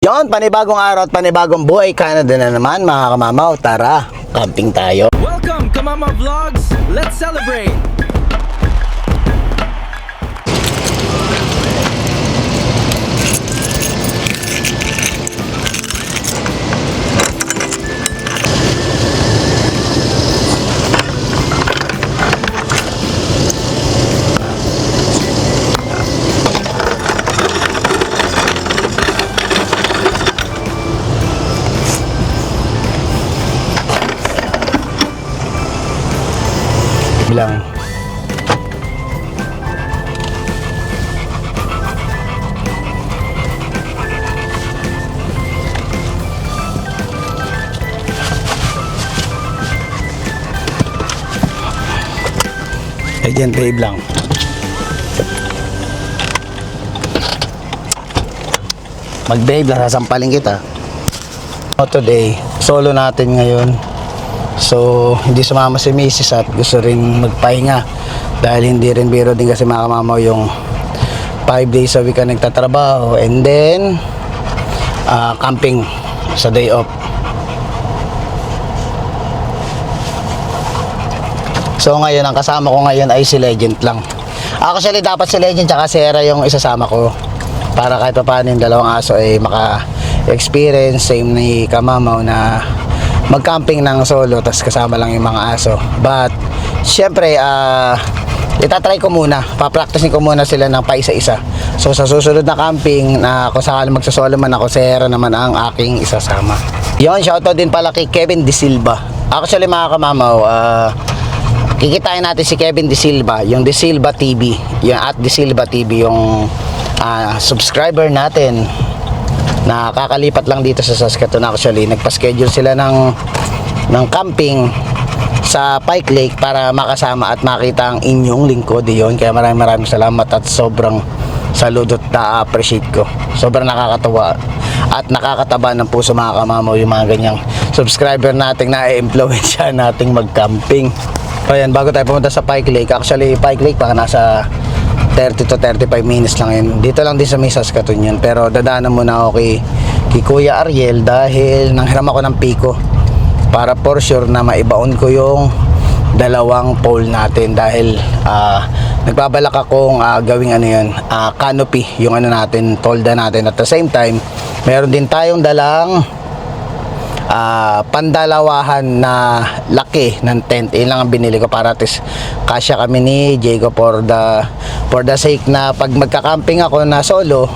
Yon, panibagong araw at panibagong buhay. Canada na naman mga kamamaw. Tara, camping tayo. Welcome to Mama Vlogs. Let's celebrate. Bilang. Agent Dave lang. Mag-Dave lang, sasampalin kita. Today, solo natin ngayon. So, hindi sumama si Mrs. at gusto rin magpahinga dahil hindi rin biro din kasi mga kamamaw yung 5 days a week ka nagtatrabaho and then camping sa day off. So ngayon, ang kasama ko ngayon ay si Legend lang. Actually, dapat si Legend tsaka si Era yung isasama ko para kahit pa paano yung dalawang aso ay maka-experience same ni kamamaw na mag-camping ng solo tas kasama lang yung mga aso. But syempre itatry ko muna, papracticein ko muna sila ng paisa-isa. So sa susunod na camping na kung sakali magsasolo man ako, si Hera naman ang aking isasama. Yon, shoutout din pala kay Kevin De Silva. Actually mga kamamaw, kikitain natin si Kevin De Silva, yung De Silva TV, yung at De Silva TV, yung subscriber natin na kakalipat lang dito sa Saskatoon. Actually, nagpa-schedule sila ng camping sa Pike Lake para makasama at makita ang inyong lingkod yun. Kaya maraming salamat at sobrang saludo at na-appreciate ko. Sobrang nakakatawa at nakakataba ng puso mga kamamaw yung mga ganyang subscriber nating na-influensya nating mag-camping. So yan, bago tayo pumunta sa Pike Lake, actually Pike Lake baka nasa 30 to 35 minutes lang yun. Dito lang din sa may Saskatoon yun. Pero dadaanan muna ako kay Kuya Ariel dahil nanghiram ako ng piko para for sure na maibaon ko yung dalawang pole natin dahil nagbabalak akong gawing canopy yung natin, tolda natin. At the same time, meron din tayong dalang pandalawahan na laki ng tent. Yun lang ang binili ko para atis kasya kami ni Jacob for the sake na pag magka-camping ako na solo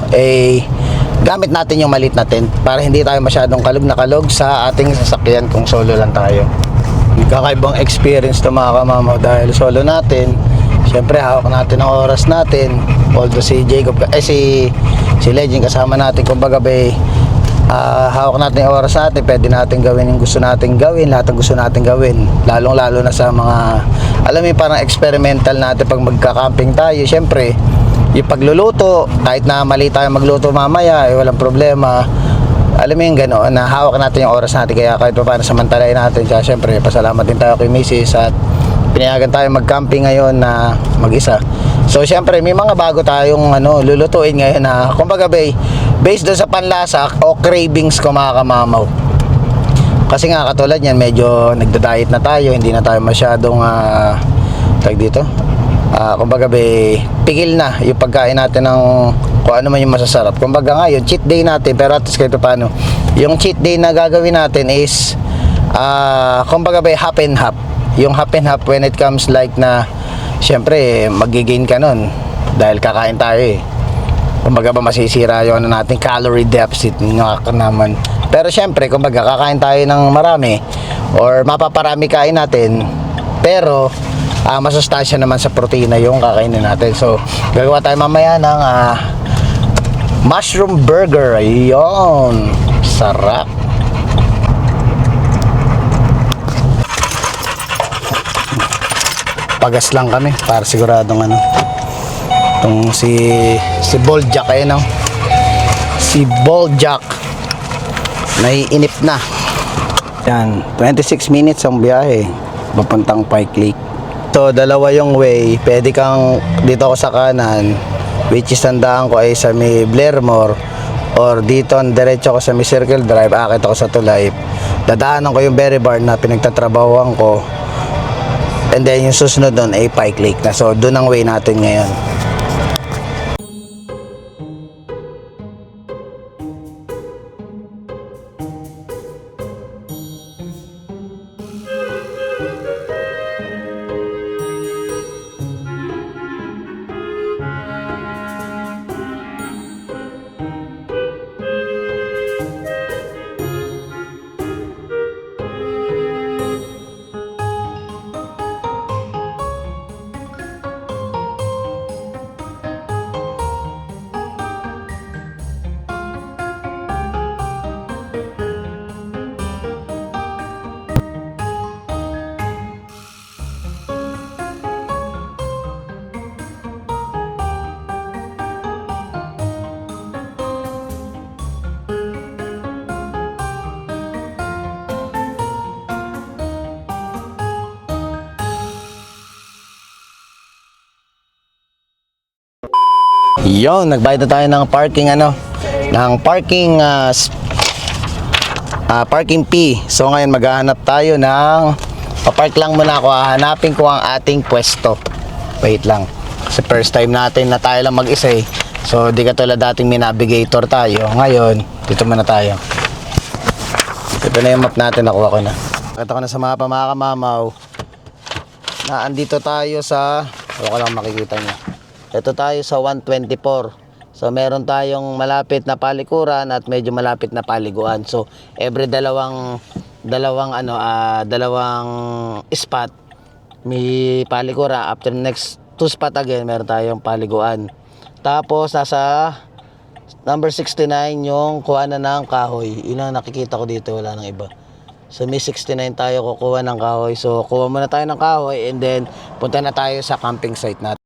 gamit natin yung maliit na tent para hindi tayo masyadong kalog sa ating sasakyan kung solo lang tayo. Kakaibang experience to mga kamamaw dahil solo natin. Siyempre hawak natin ang oras natin, although si Jacob si Legend kasama natin, kumbaga hawak natin yung oras natin, pwede natin gawin yung gusto natin gawin, lahat ng gusto natin gawin, lalo na sa mga alam mo parang experimental natin pag magka-camping tayo. Syempre yung pagluluto, kahit na mali tayo magluto mamaya walang problema, alam mo yung gano'n na hawak natin yung oras natin. Kaya kahit pa paano samantalahin natin. Kaya syempre pasalamat din tayo kay Mrs. at pinayagan tayo mag-camping ngayon na mag-isa. So syempre may mga bago tayong lulutuin ngayon na kumbaga based doon sa panlasa o cravings ko mga kamamaw. Kasi nga katulad yan, medyo nagda-diet na tayo, hindi na tayo masyadong tag dito. Kumbaga pigil na yung pagkain natin ng kung ano man yung masasarap. Kumbaga ngayon cheat day natin, pero at least kahit paano yung cheat day na gagawin natin is kumbaga half and half. Yung half and half when it comes like na syempre magigain ka nun dahil kakain tayo kumbaga masisira yung natin calorie deficit nga naman. Pero syempre kumbaga kakain tayo ng marami or mapaparami kain natin, pero masustansya naman sa protina yung kakainin natin. So gagawa tayo mamaya ng mushroom burger. Ayun, sarap. Pagas lang kami para siguradong itong si Boljak si Boljak naiinip na yan. 26 minutes ang biyahe papuntang Pike Lake. So dalawa yung way, pwede kang dito ako sa kanan, which is tandaan ko ay sa may Blairmore, or dito diretso ako sa may circle drive, akit ako sa tulay, dadaanan ko yung berry bar na pinagtatrabahuan ko, and then yung susunod doon ay Pike Lake na. So doon ang way natin ngayon. Yon, nagbayad na tayo ng parking parking fee. So ngayon maghahanap tayo ng papark lang muna ako, hahanapin ko ang ating pwesto. Wait lang. Kasi first time natin na tayo lang mag-isa eh. So di katulad dating may navigator tayo. Ngayon, dito muna tayo. Ito na yung map natin, nakuha ko na. Nakita ko na sa mapa mga kamamaw na andito tayo sa, ko lang makikita nyo. Ito tayo sa 124. So meron tayong malapit na palikuran at medyo malapit na paliguan. So every dalawang spot may palikuran. After next 2 spot again, meron tayong paliguan. Tapos nasa number 69 yung kuha na ng kahoy. Yun ang nakikita ko dito, wala nang iba. So may 69 tayo kukuha ng kahoy. So kuha muna tayo ng kahoy and then punta na tayo sa camping site natin.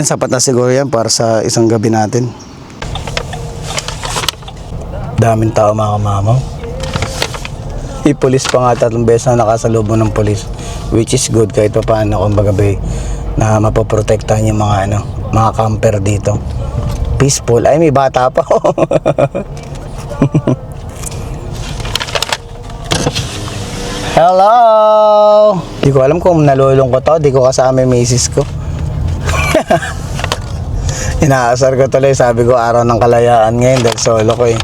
Sapat na siguro yan para sa isang gabi natin. Daming tao mga kamamaw. Ipulis pa nga 3 beses na nakasalubong ng pulis, which is good kahit pa paano, kumbaga na mapoprotektahan yung mga mga camper dito. Peaceful. Ay, may bata pa. Hello! Di ko alam kung nalulungkot ako, di ko kasama yung misis ko. Inaasar ko tuloy, sabi ko araw ng kalayaan ngayon dahil solo ko eh.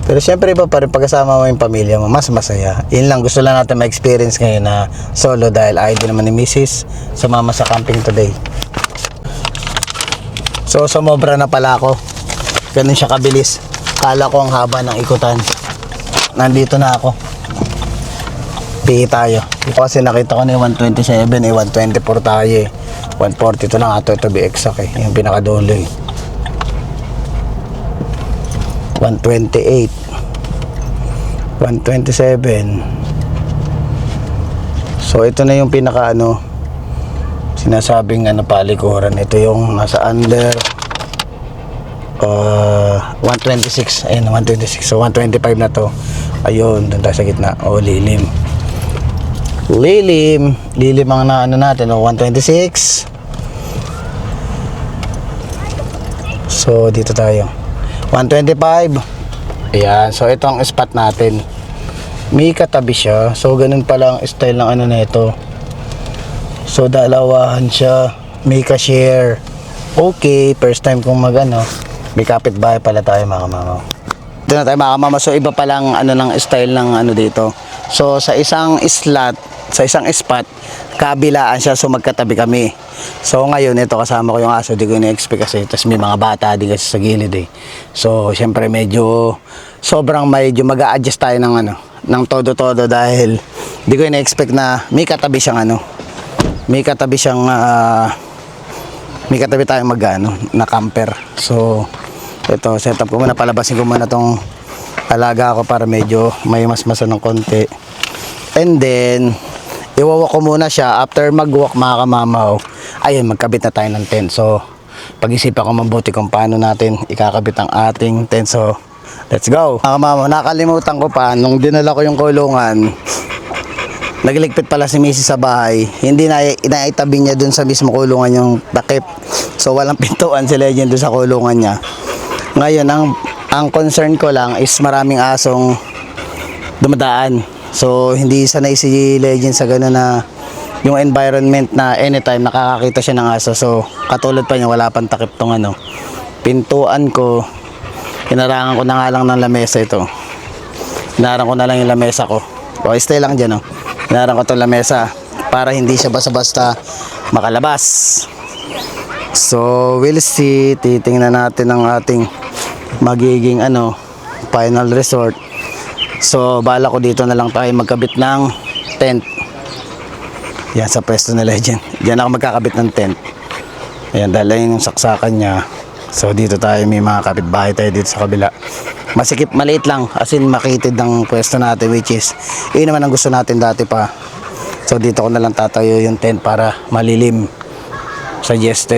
Pero syempre iba pa rin pagkasama mo yung pamilya mo, mas masaya. Yun lang, gusto lang natin ma-experience ngayon na solo dahil ayaw din naman ni misis sumama sa camping today. So sumobra na pala ako. Ganun siya kabilis. Kala ko ang haba ng ikutan. Nandito na ako. Pihi tayo. Kasi nakita ko na yung 127 eh, 124 tayo eh. 140 to lang ato, ito be exact eh. Yung pinakadulo eh. 128 127. So ito na yung pinaka sinasabing palikuran. Ito yung nasa under 126. Ayun, 126. So 125 na to. Ayun, doon tayo sa gitna. Lilim. Lilim ang natin, 126. So dito tayo 125. Ayan, so ito ang spot natin. May katabi siya. So ganun pala ang style ng nito. So dalawahan siya. May ka-share. Okay, first time kong may kapitbahay pala tayo mga kamamaw. Ito na tayo mga kamamaw. So iba palang ng style ng dito. So sa isang slot, sa isang spot, kabilaan siya, so magkatabi kami. So ngayon ito kasama ko yung aso, di ko na-expect kasi tapos may mga bata din kasi sa gilid eh. So syempre medyo medyo mag-a-adjust tayo ng todo-todo dahil di ko na-expect na may katabi siyang may katabi tayong na camper. So ito, setup ko muna, palabasin ko muna tong alaga ko para medyo may mas ng konti. And then iwawalk ko muna siya. After mag-walk mga kamamaw, ayun, magkabit na tayo ng tent. So pag-isipan ko mabuti kung paano natin ikakabit ang ating tent. So let's go. Mga kamamaw, nakalimutan ko pa nung dinala ko yung kulungan, nagliligpit pala si Mrs. sa bahay. Hindi na inaitabi niya dun sa mismo kulungan yung takip. So walang pintuan si Legend dun sa kulungan niya. Ngayon ang concern ko lang is maraming asong dumadaan. So hindi sanay si Legend sa gano'n na yung environment na anytime nakakakita siya ng aso. So katulad pa niya, wala pang takip tong pintuan ko. Inarangan ko na nga lang ng lamesa ito. Inarangan ko na lang yung lamesa ko. O stay lang dyan, Inarangan ko itong lamesa para hindi siya basta-basta makalabas. So we'll see. Titingnan natin ang ating magiging final resort. So bala ko dito na lang tayo magkabit ng tent. Yan sa pwesto ni Legend. Diyan ako magkakabit ng tent. Ayan, dahil ayun yung saksakan niya. So dito tayo, may mga kapitbahay tayo dito sa kabila. Masikip, maliit lang, as in makitid ng pwesto natin, which is yun naman ang gusto natin dati pa. So dito ko na lang tatayo yung tent para malilim. Suggest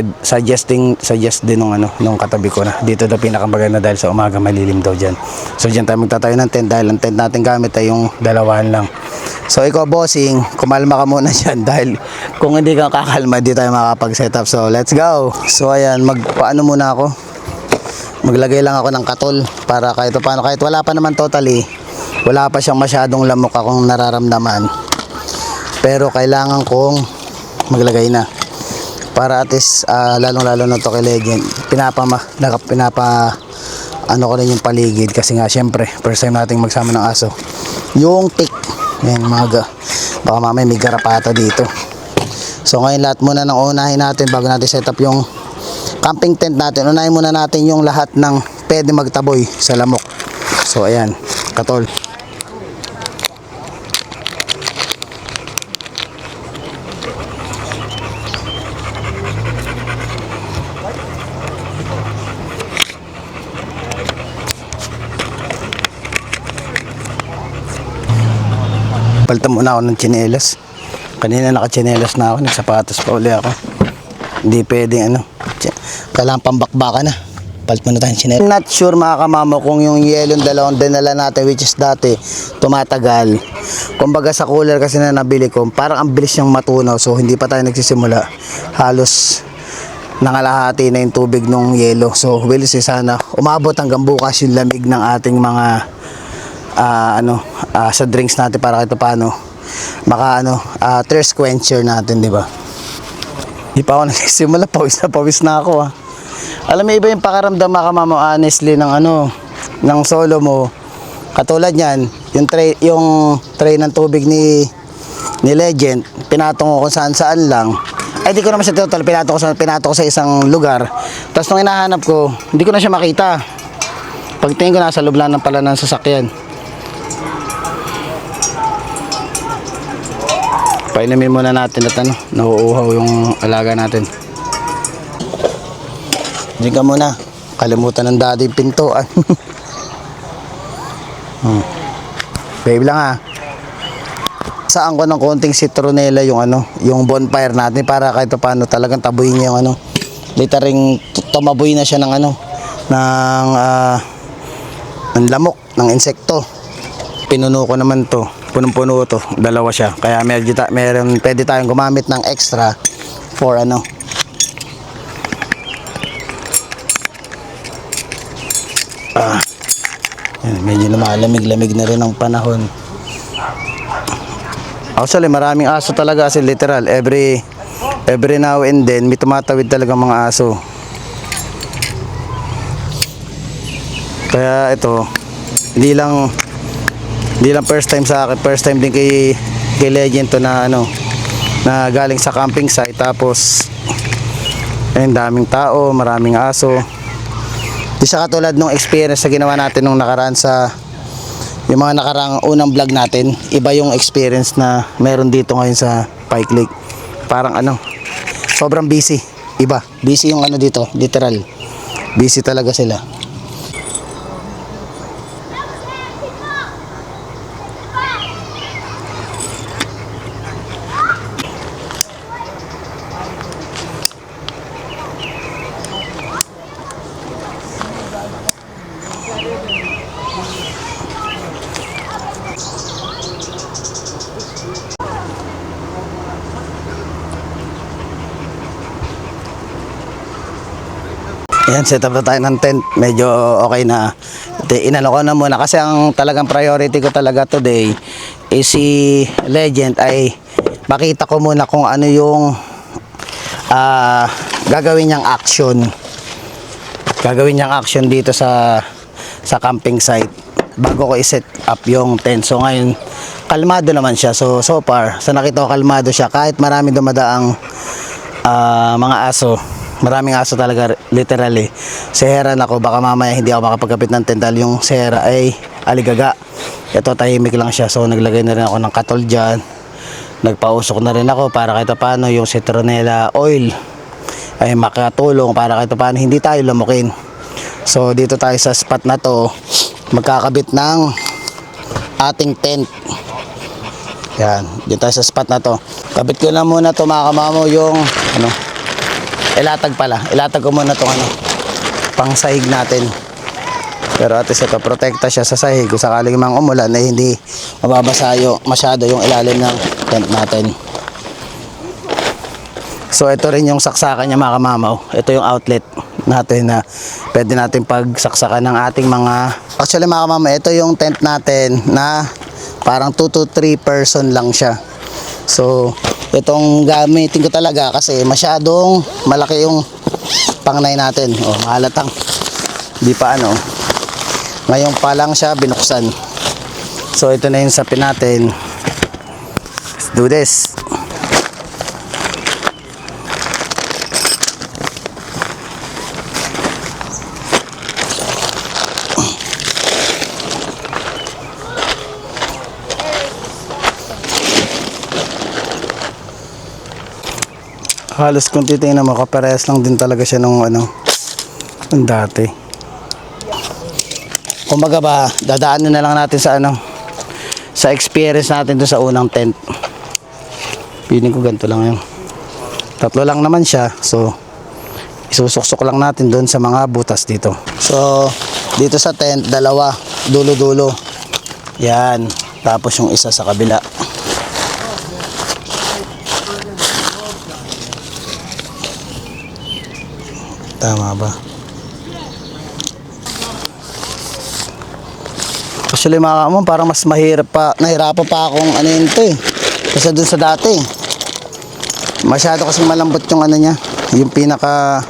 din nung katabi ko na dito daw pinakamaganda dahil sa umaga malilim daw dyan. So dyan tayo magtatayo ng tent dahil ang tent natin gamit ay yung dalawahan lang. So ikaw bossing, kumalma ka muna dyan dahil kung hindi ka kakalma di tayo makapag-setup. So let's go. So ayan, magpaano muna ako, maglagay lang ako ng katol para kahit paano, kahit wala pa naman totally, wala pa siyang masyadong lamok akong nararamdaman, pero kailangan kong maglagay na para at least lalong-lalo na to kay Legend. Pinapa ko rin yung paligid kasi nga syempre first time nating magsama ng aso. Yung tick, yan baka mamaya may garapata dito. So ngayon lahat muna ng unahin natin bago natin set up yung camping tent natin. Unahin muna natin yung lahat ng pwede magtaboy sa lamok. So ayan, katol. Palitan muna ako ng tsinelas. Kanina naka-tsinelas na ako, nagsapatos pa uli ako. Hindi pwedeng kailangan pambakbaka na. Palit muna tayong tsinelas. Not sure mga kamamo kung yung yellow dalawang dinala natin, which is dati tumatagal. Kumbaga sa cooler kasi na nabili ko, parang ang bilis niyang matunaw. So hindi pa tayo nagsisimula. Halos nangalahati na yung tubig ng yellow. So we'll see, sana umabot hanggang bukas yung lamig ng ating mga sa drinks natin para kahit paano thirst quencher natin, di ba? Di pa ako nagsisimula, pawis na ako Alam mo, iba yung pakaramdam mga kamamo, honestly, ng solo mo. Katulad yan, yung tray ng tubig ni Legend, pinatong ko kung saan lang. Ay di ko naman siya total, pinato ko sa isang lugar. Tapos nung hinahanap ko, hindi ko na siya makita. Pagtingin ko, nasa loob lang pala ng sasakyan. Painumin muna natin at nauuhaw yung alaga natin. Diyan ka muna. Kalimutan ng daddy pintuan. Babe lang Saan ko ng konting citronella yung bonfire natin para kahit paano talagang tabuin niya yung litering tumaboy na siya ng ng lamok, ng insekto. Pinuno ko naman to. Punong-puno to, dalawa siya. Kaya pwede tayong gumamit ng extra for medyo lumalamig-lamig na rin ang panahon. Actually, maraming aso talaga kasi literal. Every now and then, may tumatawid talaga mga aso. Kaya ito, hindi lang first time sa akin, first time din kay Legend to na na galing sa camping site, tapos ayun, daming tao, maraming aso. Di siya katulad nung experience na ginawa natin nung nakaraan yung mga nakaraang unang vlog natin. Iba yung experience na meron dito ngayon sa Pike Lake. Parang sobrang busy. iba. Busy yung ano dito, literal. Busy talaga sila. Ayan, set up na tayo ng tent. Medyo okay na. Inano ko na muna kasi ang talagang priority ko talaga today is si Legend ay makita ko muna kung ano yung gagawin niyang action. Gagawin niyang action dito sa camping site bago ko i-set up yung tent. So ngayon, kalmado naman siya. So far, sa nakita ko kalmado siya kahit marami dumadaang mga aso. Maraming aso talaga, literally. Seheran ako, baka mamaya hindi ako makapagkapit ng tent dahil yung sehera ay aligaga. Ito, tahimik lang siya. So naglagay na rin ako ng katol dyan. Nagpausok na rin ako para kahit paano yung citronella oil ay makatulong para kahit paano hindi tayo lamukin. So dito tayo sa spot na to, magkakabit ng ating tent. Yan, dito tayo sa spot na to. Kabit ko na muna to mga kamamo yung ilatag ko muna itong pang sahig natin. Pero at least ito, protekta siya sa sahig kung sakaling mang umulan ay hindi mababasa masyado yung ilalim ng tent natin. So ito rin yung saksakan niya mga kamamaw. Ito yung outlet natin na pwede natin pagsaksakan ng ating mga, actually mga kamamaw, ito yung tent natin na parang 2 to 3 person lang siya. So itong gamitin ko talaga kasi masyadong malaki yung pangnay natin. Mahalatang di pa ngayon pa lang siya binuksan. So ito na yung sapin natin. Let's do this. Halos kung titingnan mo, kaparehas lang din talaga siya nung nung dati. Kumbaga ba, dadaanan na lang natin sa sa experience natin doon sa unang tent. Piling ko ganito lang yun. 3 lang naman siya, so isusuksok lang natin doon sa mga butas dito. So dito sa tent, 2, dulo-dulo. Yan, tapos yung isa sa kabila. Tama ba? Actually mga kamon, parang mas nahirapan pa akong ito kasi dun sa dati. Masyado kasing malambot yung niya, yung pinaka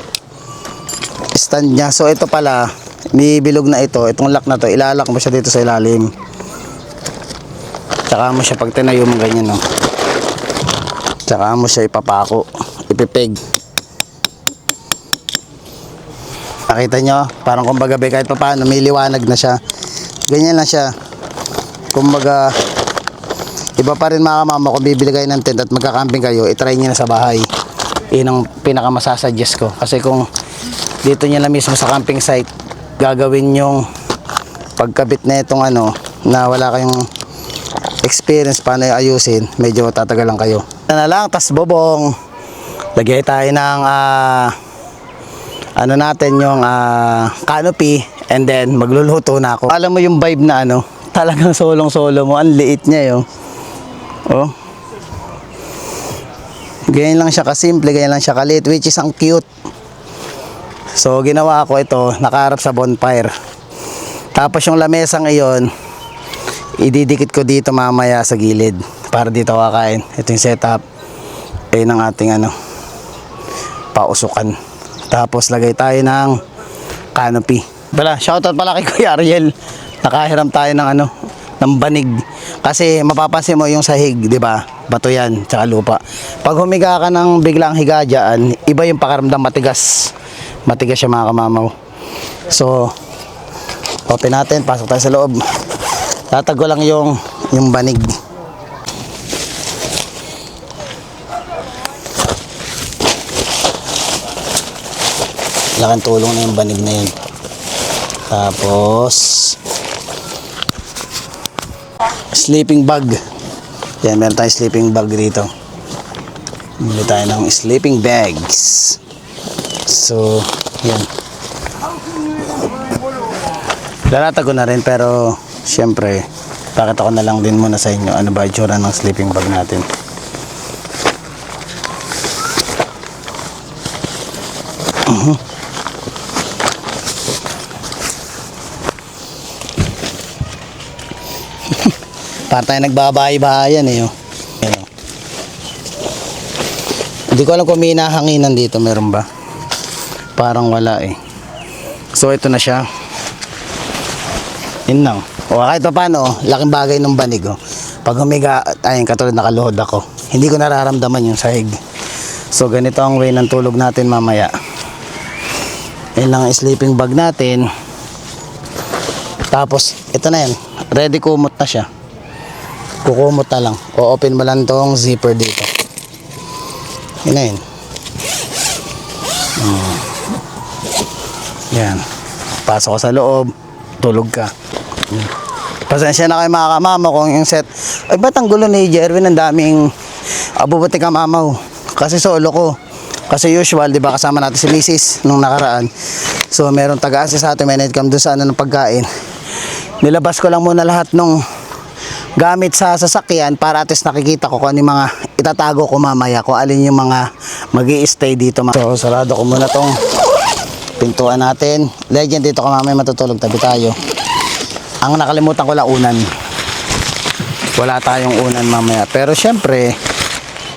stand niya. So ito pala, may bilog na ito, itong lock na to, ilalak mo siya dito sa ilalim. Tsaka mo siya pag tinayo mo ganyan Tsaka mo siya ipapako, ipipeg. Nakita nyo, parang kumbaga kahit pa paano may liwanag na siya. Ganyan lang siya. Kumbaga iba pa rin mga kamama kung bibili kayo ng tent at magka-camping kayo, itry nyo na sa bahay. Yun ang pinakamasasuggest ko. Kasi kung dito nyo lang mismo sa camping site gagawin yung pagkabit na itong na wala kayong experience paano ayusin, medyo tatagalan kayo. Na lang, tas bobong lagay tayo ng natin yung canopy and then magluluto na ako. Alam mo yung vibe na talagang solong-solo mo, ang liit niya ganyan lang siya kasimple, ganyan lang siya kaliit, which is ang cute. So ginawa ko ito, nakaharap sa bonfire. Tapos yung lamesang iyon, ididikit ko dito mamaya sa gilid para dito kakain. Ito yung setup ng ating pausukan. Tapos lagay tayo ng canopy. Shoutout pala kay Kuya Ariel. Nakahiram tayo ng banig. Kasi mapapansin mo yung sahig, di ba? Bato yan, tsaka lupa. Pag humiga ka ng biglang higa dyan, iba yung pakaramdam, matigas. Matigas siya mga kamamaw. So, open natin, pasok tayo sa loob. Tatago lang yung banig. Laking tulong na yung banig na yun. Tapos sleeping bag. Yan, meron tayong sleeping bag dito. Bili tayo ng sleeping bags. So, yan. Lalatag ko na rin, pero syempre, pakita ko na lang din muna sa inyo ano ba itsura ng sleeping bag natin. Para tayo nagbabahay-bahayan eh. Oh. Ayan, oh. Hindi ko alam kung may hinahanginan dito, meron ba? Parang wala eh. So ito na siya. Yun lang. O kahit pa paano, laking bagay ng banig. Oh. Pag humiga, ayun, katulad nakaluhod ako, hindi ko nararamdaman yung sahig. So ganito ang way ng tulog natin mamaya. Yun lang ang sleeping bag natin. Tapos, ito na yan. Ready kumot na siya. Kukumot na lang. O-open mo lang tong zipper dito. Yun na yun. Yan. Pasok ka sa loob. Tulog ka. Pasensya na kayo mga kamama kung yung set. Ay, ba't ang gulo ni Jerwin? Ang daming abubuti kamamaw. Kasi solo ko. Kasi usual, di ba, kasama natin si Mrs. nung nakaraan. So, meron taga-assist sa atin. May netcam doon sa ano ng pagkain. Nilabas ko lang muna lahat nung gamit sa sasakyan para at least nakikita ko kung ano yung mga itatago ko mamaya, kung alin yung mga magi-stay dito. So, sarado ko muna tong pintuan natin. Legend, dito ka mamaya matutulog, tabi tayo. Ang nakalimutan ko lang unan. Wala tayong unan mamaya. Pero syempre,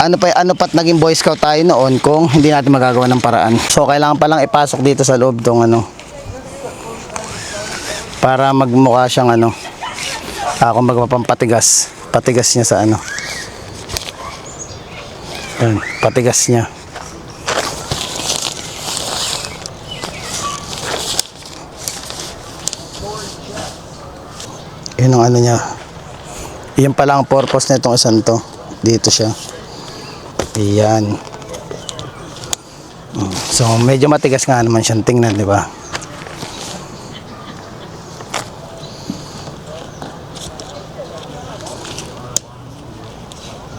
ano pat naging Boy Scout tayo noon kung hindi natin magagawa ng paraan. So, kailangan palang ipasok dito sa loob tong ano, para magmukha siyang ano, kung magpapampatigas. Patigas niya sa ano. Yan, patigas niya. Yun ang ano niya. Yan pala ang purpose na itong isang to. Dito siya. Yan. So, medyo matigas nga naman siyang tingnan, di ba?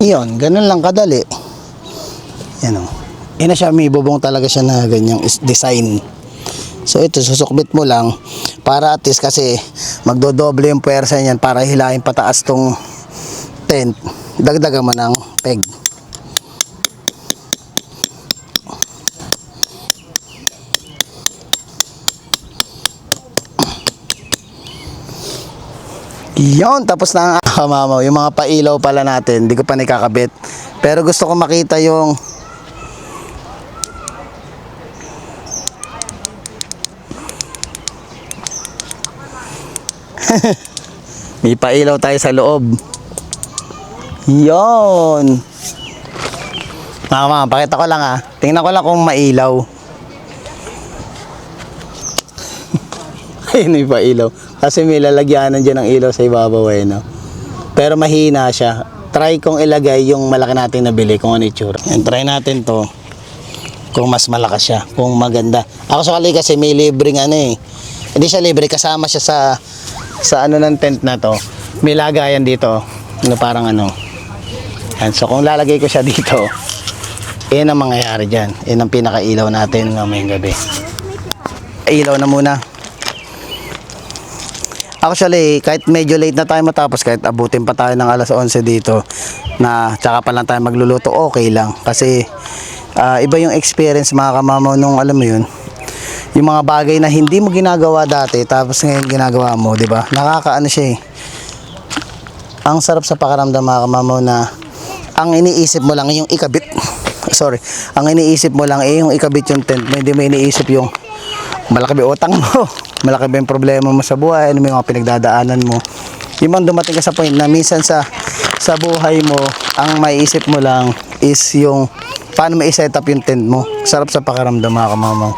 Yun, ganun lang kadali. Yan o. Yan na siya, may bubong talaga siya na ganyang design. So ito, susukbit mo lang para at least kasi magdodoble yung puwersa niyan para hilahin pataas tong tent. Dagdagan mo ng peg. Yun, tapos na ang kamamaw. Yung mga pailaw pala natin, hindi ko pa nakakabit. Pero gusto ko makita yung may pailaw tayo sa loob. Yun. Mama, pakita ko lang ah. Tingnan ko lang kung mailaw. Ayun, may pailaw. Kasi may lalagyanan dyan ng ilaw sa ibabaw eh, no? Pero mahina siya. Try kong ilagay yung malaki natin nabili kung ano itsura. Yan, try natin to. Kung mas malakas siya, kung maganda. Ako sakali kasi may libreng ano eh. Hindi siya libre, kasama siya sa ano ng tent na to. May lagayan dito. Ano parang ano. Yan, so kung lalagay ko siya dito, yan ang mangyayari dyan. Yan ang pinakailaw natin mamayang gabi. Ilaw na muna. Actually, kahit medyo late na tayo matapos, kahit abutin pa tayo ng alas 11 dito, na tsaka pa lang tayo magluluto, okay lang. Kasi iba yung experience mga kamamaw nung alam mo yun, yung mga bagay na hindi mo ginagawa dati, tapos ngayon ginagawa mo, di ba? Nakakaano siya eh. Ang sarap sa pakiramdam mga kamamaw na ang iniisip mo lang yung ikabit. Sorry. Ang iniisip mo lang yung ikabit yung tent mo, hindi mo iniisip yung malaki ba utang mo. Malaki ba yung problema mo sa buhay, ano yung mga pinagdadaanan mo. Yung bang dumating ka sa point na minsan sa buhay mo, ang maiisip mo lang is yung paano ma-set up yung tent mo. Sarap sa pakiramdam mga kamamaw.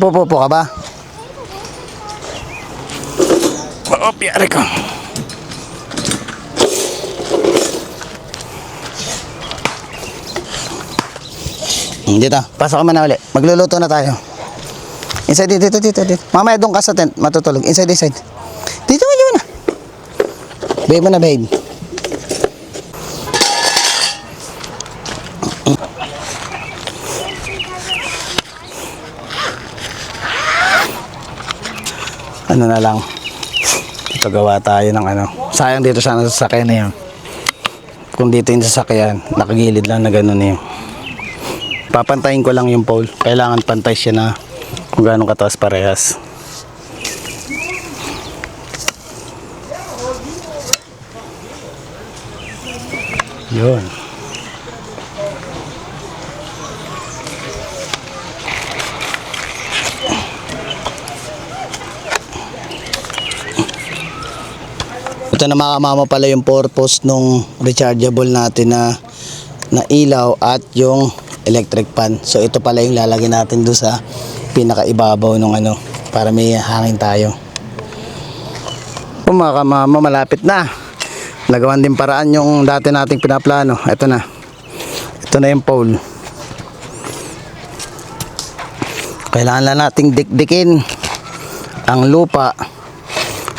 Napupupo ka ba? Oh, piyari ko. Dito, pasok ka na uli. Magluluto na tayo. Inside, dito. Mamaya doon ka sa tent, matutulog. Inside. Dito na. Babe mo na, babe. Ano na lang. Ito gawa tayo ng ano. Sayang dito sana sa sasakyan na yun. Kung dito yung sasakyan, nakagilid lang na gano'n yun. Papantayin ko lang yung pole. Kailangan pantay siya na kung gano'ng kataas parehas. Yun. Ito na mga kamama pala yung purpose nung rechargeable natin na ilaw at yung electric fan. So ito pala yung lalagyan natin doon sa pinakaibabaw nung ano para may hangin tayo. Mga kamama, malapit na. Nagawan din paraan yung dati nating pinaplano. Ito na. Ito na yung pole. Kailangan lang nating dikdikin ang lupa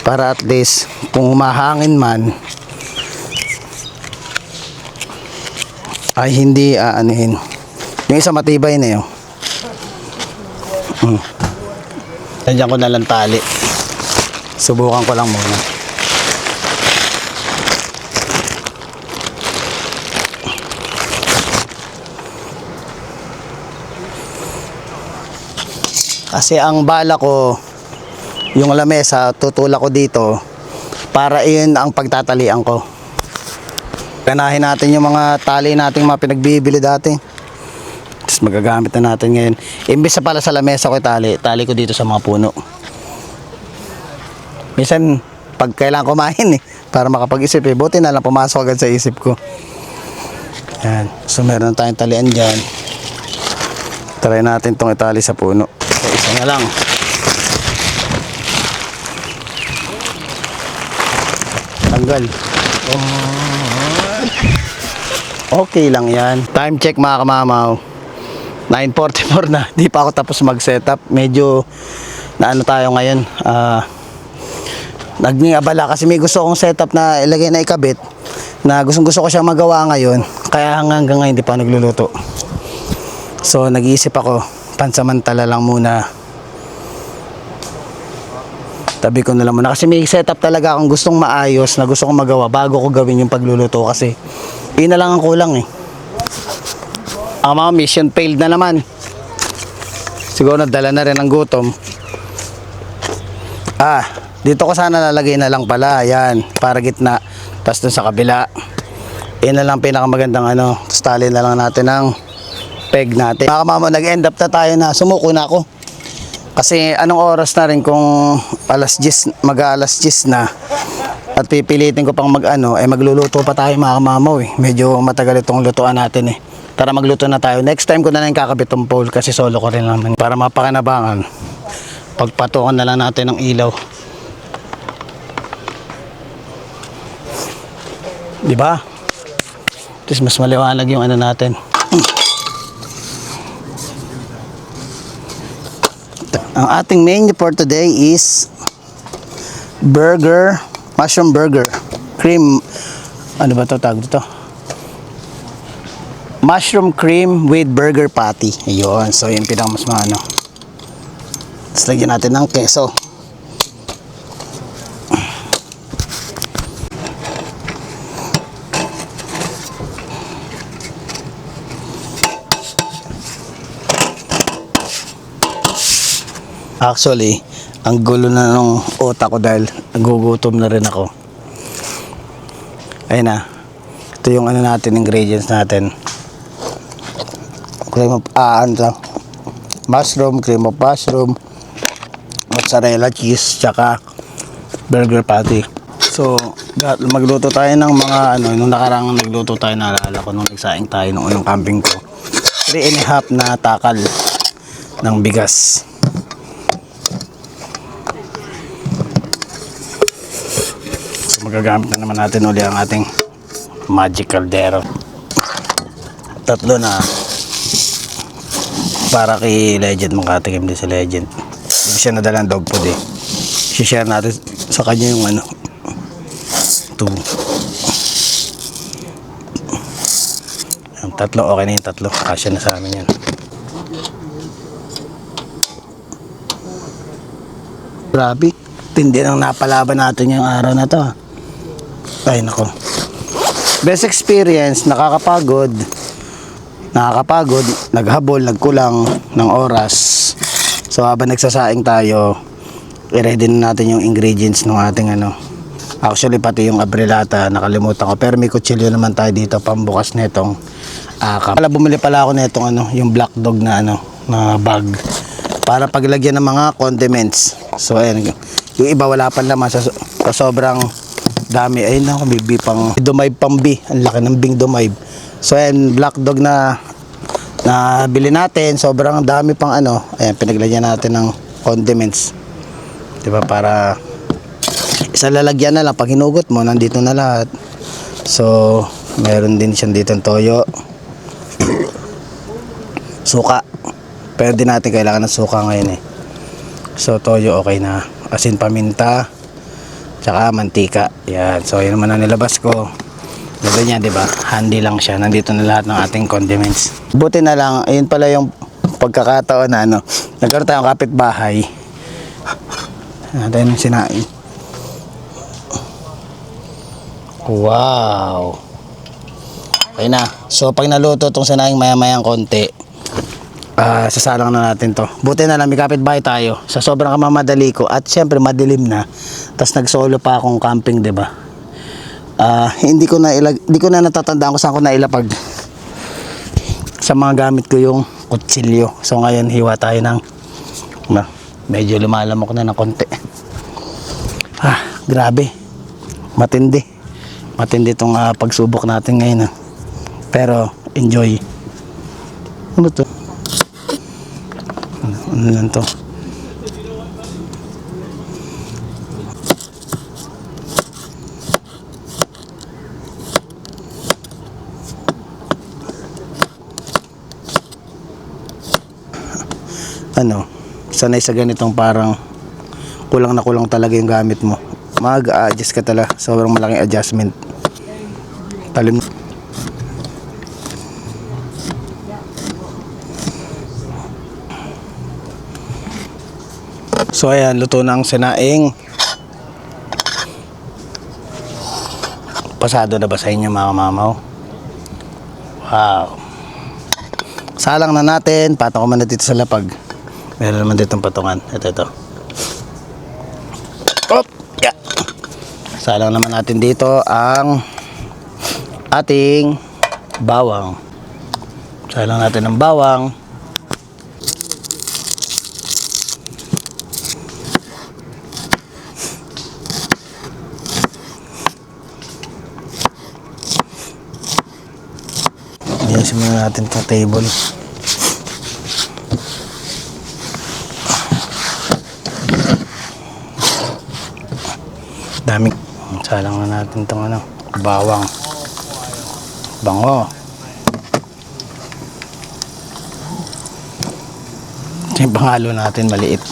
para at least kung humahangin man ay hindi aanuhin. Yung isa matibay na yun. Tandyan ko na lang tali. Subukan ko lang muna. Kasi ang bala ko yung lamesa, tutulak ko dito para iyon ang pagtatalian ko. Ganahin natin yung mga tali nating mga pinagbibili dati. Tapos magagamit na natin ngayon. Imbis na pala sa lamesa ko tali ko dito sa mga puno. Minsan, pag kailangan kumain para makapag-isip buti na lang pumasok agad sa isip ko. Yan. So meron tayong talian dyan. Try natin itong itali sa puno. So, isa na lang. Tanggal. Okay lang yan. Time check mga kamamaw. 9:44 na. Di pa ako tapos mag-setup. Medyo naano tayo ngayon. Naging-abala kasi may gusto kong setup na ilagay na ikabit na gusto ko siyang magawa ngayon. Kaya hanggang ngayon di pa nagluluto. So nag-iisip ako, pansamantala lang muna. Tabi ko na lang muna kasi may setup talaga akong gustong maayos na gusto kong magawa bago ko gawin yung pagluluto kasi yun na lang ang kulang Ang mga mission failed na naman. Siguro nadala na rin ang gutom. Dito ko sana lalagay na lang pala. Yan, para gitna. Tapos dun sa kabila. Yun na lang pinakamagandang Tapos tali na lang natin ang peg natin. Mga kamama, nag-end up na tayo na. Sumuko na ako. Kasi anong oras na rin kung mag-alas 10 na. At pipilitin ko pang magluluto pa tayo mga kamamaw Medyo matagal itong lutuan natin Tara magluto na tayo. Next time ko na lang kakabit tong pole kasi solo ko rin naman. Para mapakinabangan. Pagpatukan na lang natin ng ilaw. Diba? Tapos mas maliwanag yung natin. Ang ating menu for today is burger, mushroom burger, cream, ano ba to tawag dito? Mushroom cream with burger patty. Ayun, so yung pinakamas ano. Tapos lagyan natin ng keso. Actually, ang gulo na ng utak ko dahil nagugutom na rin ako. Ayun na. Ito yung ano natin, ingredients natin. Cream of, mushroom, cream of mushroom, mozzarella cheese, tsaka burger patty. So, magluto tayo ng mga ano, nung nakarang nagluto tayo, naalala ko nung nagsaing tayo nung unang camping ko. 3.5 na takal ng bigas. So, magagamit na naman natin uli ang ating magic caldero. 3 na para kay Legend, makatikim din si Legend. Hindi siya nadala ng dog food eh. I-share natin sa kanya yung ano. 2. Yung 3, okay na yung 3. Kasya na sa amin yan. Grabe. Tindi nang napalaban natin yung araw na to. Ay nako. Best experience, nakakapagod, naghabol, nagkulang ng oras. So habang nagsasaing tayo, i-ready na natin yung ingredients ng ating ano. Actually pati yung abrelata nakalimutan ko, pero may kutsilyo naman tayo dito pambukas nitong bumili pala ako nitong ano, yung black dog na ano, na bag para paglagyan ng mga condiments. So ayan, yung iba wala pa naman sa sobrang dami. Ayun na, may pang Dumaib pang B. Ang laki ng Bing Dumaib. So ayan, black dog na bili natin. Sobrang dami pang ano. Ayan, pinaglagyan natin ng condiments. Diba, para isa lalagyan na lang. Pag hinugot mo, nandito na lahat. So, meron din siyang dito toyo. Suka. Pero din natin kailangan ng suka ngayon eh. So, toyo okay na. Asin, paminta, tsaka mantika. Yan. So, yun naman ang nilabas ko. Ganda niya, diba? Handy lang siya. Nandito na lahat ng ating condiments. Buti na lang, ayun pala yung pagkakataon na ano. Nagkaroon tayong kapitbahay. Natin yung sinain. Wow! Okay na. So, pag naluto itong sinaing maya-mayang konti, sasalang na natin to. Buti na lang may kapitbahay tayo sa sobrang kamamadali ko at syempre madilim na. Tapos nag-solo pa akong camping, 'di ba? Hindi ko na natatandaan kung saan ko nailapag sa mga gamit ko yung kutsilyo. So ngayon hiwa tayo ng medyo lumalamok na ng konti. Grabe. Matindi tong pagsubok natin ngayon. Pero enjoy. Ano to? Ano lang to? Ano? Sanay sa ganitong parang kulang na kulang talaga yung gamit mo. Mag-a-adjust ka talaga. Sobrang malaking adjustment. Talim. So ayan, luto na ang sinaing. Pasado na ba sa inyo mga mamaw? Wow. Salang na natin. Patong ko muna dito sa lapag. Meron naman ditong patungan. Ito. Oh, yeah. Salang naman natin dito ang ating bawang. Salang natin ang bawang. Ayusin muna natin itong table. Daming. Salang na natin itong ano, bawang. Bango. Ito yung pangalo natin, maliit.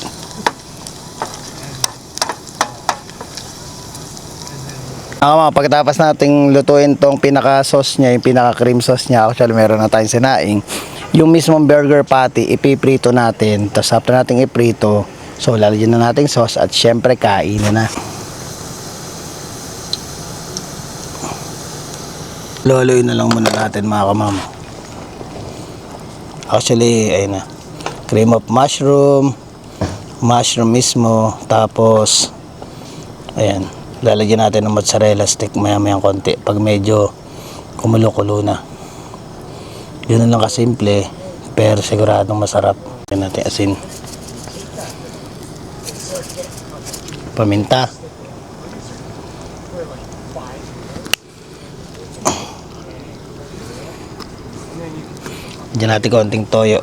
Pagkatapos nating lutuin tong pinaka sauce niya, yung pinaka cream sauce niya, actually meron na tayong sinaing. Yung mismong burger patty, ipiprito natin. Tapos after nating iprito, so lalagyan na nating sauce at syempre kainin na. Loloy na lang muna natin mga kamama. Actually, ayun na. Cream of mushroom mismo, tapos ayan, lalagyan natin ng mozzarella stick maya-mayang konti pag medyo kumulo-kulo na. Yun na lang kasimple, pero siguradong masarap. Lagyan natin asin, paminta, diyan natin konting toyo.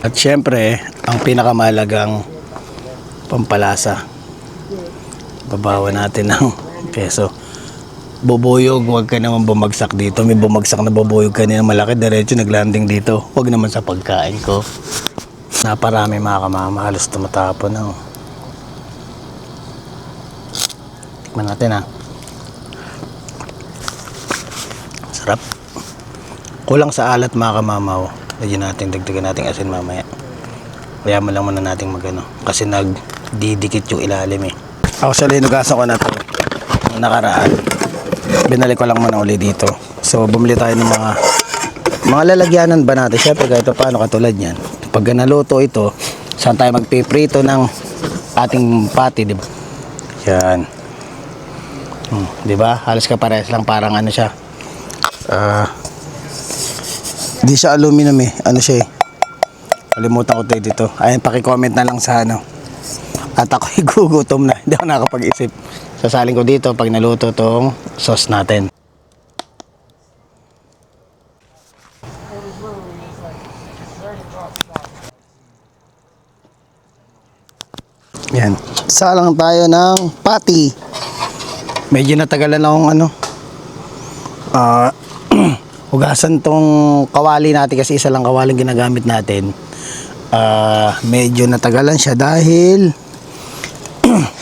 At syempre, ang pinakamahalagang pampalasa. Babawan natin ng keso. Bubuyog, huwag ka naman bumagsak dito. May bumagsak na bubuyog kanina malaki, diretso naglanding dito. Huwag naman sa pagkain ko. Naparami mga kamama, halos tumatapon na. Tikman natin ha. Sarap. Kulang sa alat mga kamama. Lagyan natin, dagdagan natin asin mamaya. Kaya mo lang muna natin magano kasi nagdidikit yung ilalim eh. Actually, nugasan ko na to nakaraan. Binalik ko lang muna uli dito. So, bumili tayo ng mga lalagyanan ba natin. Syempre, kahit paano katulad yan. Pag naluto ito, saan tayo magpiprito ng ating patty, di ba? Yan. Di ba? Halos kapares lang, parang ano siya. Di siya aluminum eh. Ano siya eh. Kalimutan ko tayo dito. Ayun, paki-comment na lang sa ano. At ako'y gugutom na. Hindi ako nakapag-isip. Sasalin ko dito pag naluto tong sauce natin. Yan. Salang tayo ng patty. Medyo natagalan akong ano. Hugasan tong kawali natin kasi isa lang kawaling ginagamit natin. Medyo natagalan siya dahil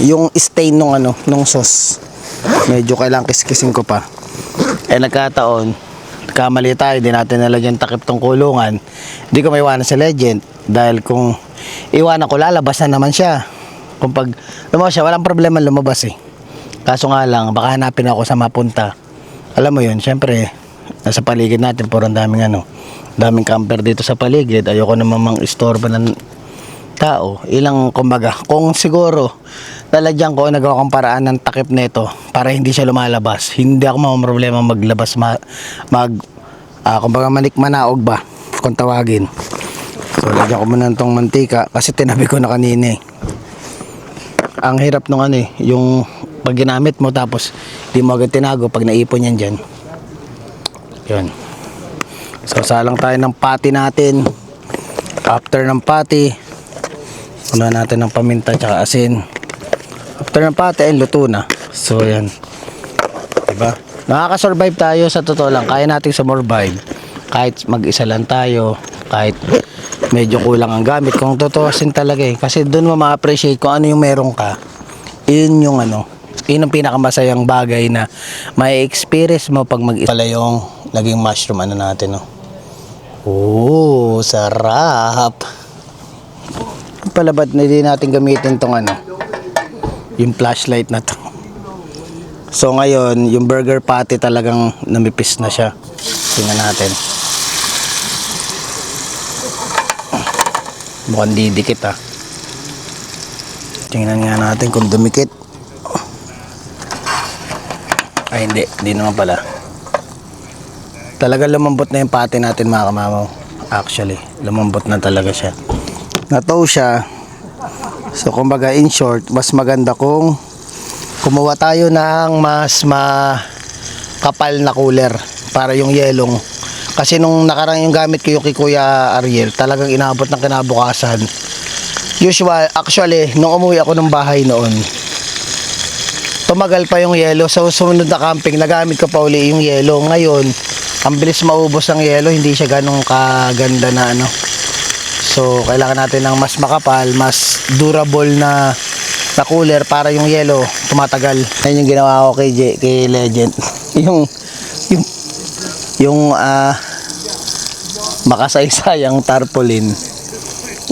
yung stain nung ano, nung sauce. Medyo kailangan kiskisin ko pa. Nagkataon, kamali tayo, di natin nalagyan takip tong kulungan. Hindi ko maiwanan sa legend dahil kung iwanan ko, lalabas na naman siya. Kung pag lumabas siya, walang problema lumabas eh. Kaso nga lang, baka hanapin ako sa mapunta. Alam mo yun, syempre nasa paligid natin, puro daming camper dito sa paligid. Ayoko naman mang-istorbo ng tao. Kumbaga, kung siguro lalagyan ko, nagawa kong paraan ng takip nito para hindi siya lumalabas, hindi ako problema maglabas, kumbaga manikmanaog ba kung tawagin. So lagyan ko muna itong mantika kasi tinabi ko na kanina eh. Ang hirap nung yung pag ginamit mo tapos di mo agad tinago, pag naipon yan dyan. Yun. So salang tayo ng patty natin. After ng patty, punuan natin ng paminta tsaka asin. After ng patty ay luto na. So yan. Diba? Nakaka-survive tayo sa totoo lang. Kaya nating survive. Kahit mag-isa lang tayo, kahit medyo kulang ang gamit, kung totoosin talaga eh. Kasi doon mo ma-appreciate kung ano yung meron ka. Yun yung yun ang pinakamasayang bagay na may experience mo pag mag-isa. Pala yung naging mushroom natin, no? Oh, sarap. Pala ba't hindi natin gamitin tong yung flashlight na to. So ngayon, yung burger patty talagang namipis na siya. Tingnan natin. Mukhang didikit Tingnan nga natin kung dumikit. Ay hindi naman pala. Talaga lumambot na yung patty natin mga kamamaw. Actually, lumambot na talaga siya. Nataw siya. So kumbaga in short, mas maganda kung kumuha tayo ng mas makapal na cooler para yung yelong. Kasi nung nakarang yung gamit ko yung kay Kuya Ariel, talagang inabot ng kinabukasan. Actually, nung umuwi ako ng bahay noon, tumagal pa yung yelo. So sumunod na camping, nagamit ko pa uli yung yelo. Ngayon, ang bilis maubos ng yelo, hindi siya ganong kaganda na So kailangan natin ng mas makapal, mas durable na na cooler para yung yelo tumatagal. Ayun yung ginawa ko kay Legend. yung makasaysayang tarpaulin.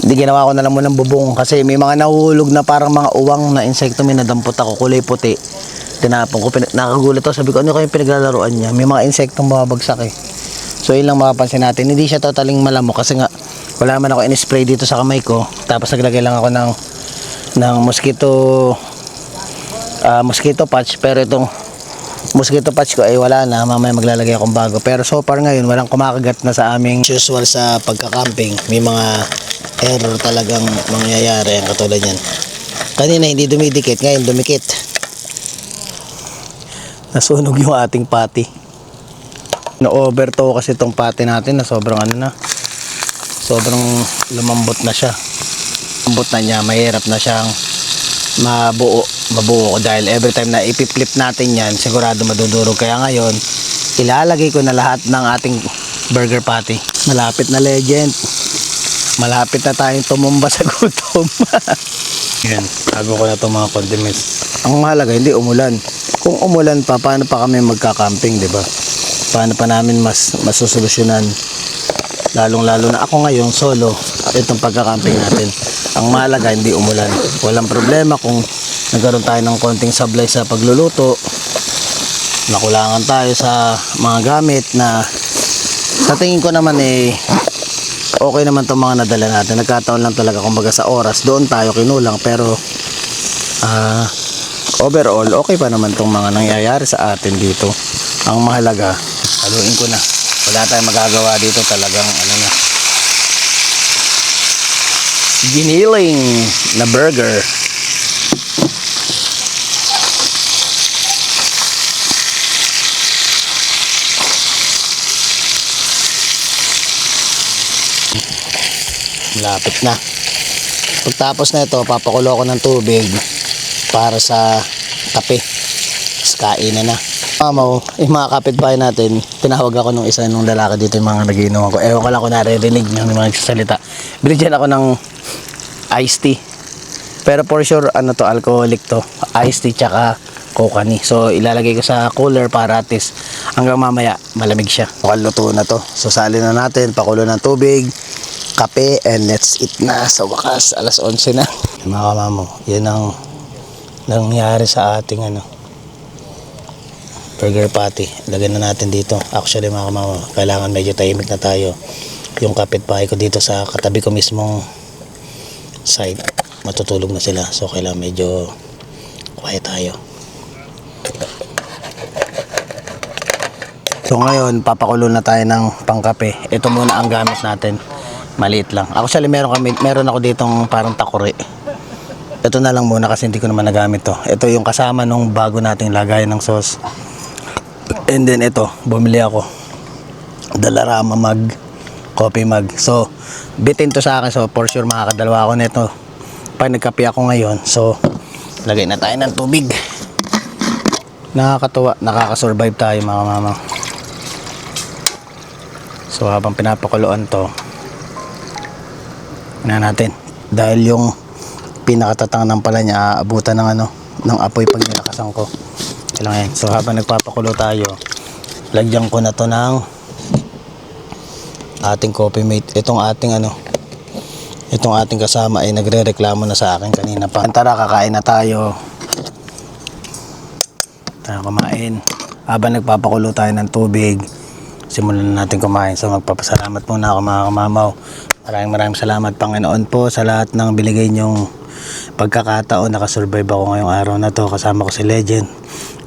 Hindi, ginawa ko na lang muna ng bubong kasi may mga nahuhulog na parang mga uwang na insekto, may nadampot ako, kulay puti. Tinapon ko, nakagulat ako, sabi ko ano kayong pinaglalaroan niya, may mga insektong mababagsak eh. So yun lang makapansin natin, hindi siya totaling malamok kasi nga wala man ako in-spray dito sa kamay ko, tapos naglagay lang ako ng mosquito patch, pero itong mosquito patch ko ay wala na, mamaya maglalagay akong bago. Pero so far ngayon walang kumakagat na sa aming usual sa pagka-camping. May mga error talagang mangyayari ang katulad yan. Kanina hindi dumidikit, ngayon dumikit. Nasunog yung ating pati. Na-overtow kasi itong pati natin na sobrang sobrang lumambot na siya. Lambot na niya, mahirap na siyang mabuo ko dahil every time na ipiflip natin yan, sigurado madudurog. Kaya ngayon, ilalagay ko na lahat ng ating burger patty. Malapit na, Legend. Malapit na tayong tumumba sa gutom. Yan, tago ko na itong mga condiments. Ang mahalaga, hindi umulan. Kung umulan pa, paano pa kami magka-camping, di ba? Paano pa namin masusolusyonan? Lalong-lalo na ako ngayon, solo, itong pagka-camping natin. Ang mahalaga, hindi umulan. Walang problema kung nagkaroon tayo ng konting sablay sa pagluluto. Nakulangan tayo sa mga gamit na sa tingin ko naman okay naman itong mga nadala natin. Nagkataon lang talaga kumbaga sa oras doon tayo kinulang, pero overall okay pa naman itong mga nangyayari sa atin dito. Ang mahalaga, haluin ko na, wala tayong magagawa dito, talagang giniling na burger. Malapit na. Pagtapos na ito, papakulo ko ng tubig para sa kape. Tapos kainan na. Mamaw, yung mga kapitbahay natin, tinawag ako nung isa nung lalaki dito, yung mga nagiinom ako. Ewan ko lang kung naririnig niyo yung mga nagsasalita. Binigyan ako ng iced tea. Pero for sure, alcoholic to. Iced tea tsaka coca ni. So, ilalagay ko sa cooler para at least hanggang mamaya malamig siya. Mukhang luto na to. So, salin na natin, pakulo ng tubig, kape, and let's eat na. Sa wakas, alas 11 na. Mga kamamo, yan ang nangyari sa ating burger patty. Lagyan na natin dito. Actually mga kamamo, kailangan medyo tahimik na tayo. Yung kapitbahay ko dito sa katabi ko mismong side, matutulog na sila. So kailangan medyo quiet tayo. So ngayon, papakulo na tayo ng pangkape. Ito muna ang gamit natin. Maliit lang. Actually meron ako ditong parang takuri. Ito na lang muna kasi hindi ko naman nagamit to. Ito yung kasama nung bago nating lagayan ng sauce. And then ito, bumili ako Dalarama mug, coffee mug. So bitin to sa akin, so for sure makakadalawa ako nito pag nagkape ako ngayon. So lagay na tayo ng tubig. Nakakatuwa, nakakasurvive tayo mga mama. So habang pinapakuluan to, natin dahil yung pinakatatang ng pala niya aabutan ng apoy pag nilakasan ko. Kailangan. So habang nagpapakulo tayo, lagyan ko na to ng ating coffee mate. Itong ating kasama ay nagrereklamo na sa akin kanina pa. Tara, kakain na tayo. Tara, kumain. Habang nagpapakulo tayo ng tubig, simulan na natin kumain. So magpapasalamat muna ako mga kamamaw. Maraming salamat Panginoon po sa lahat ng binigay niyong pagkakataon. Nakasurvive ako ngayong araw na to. Kasama ko si Legend.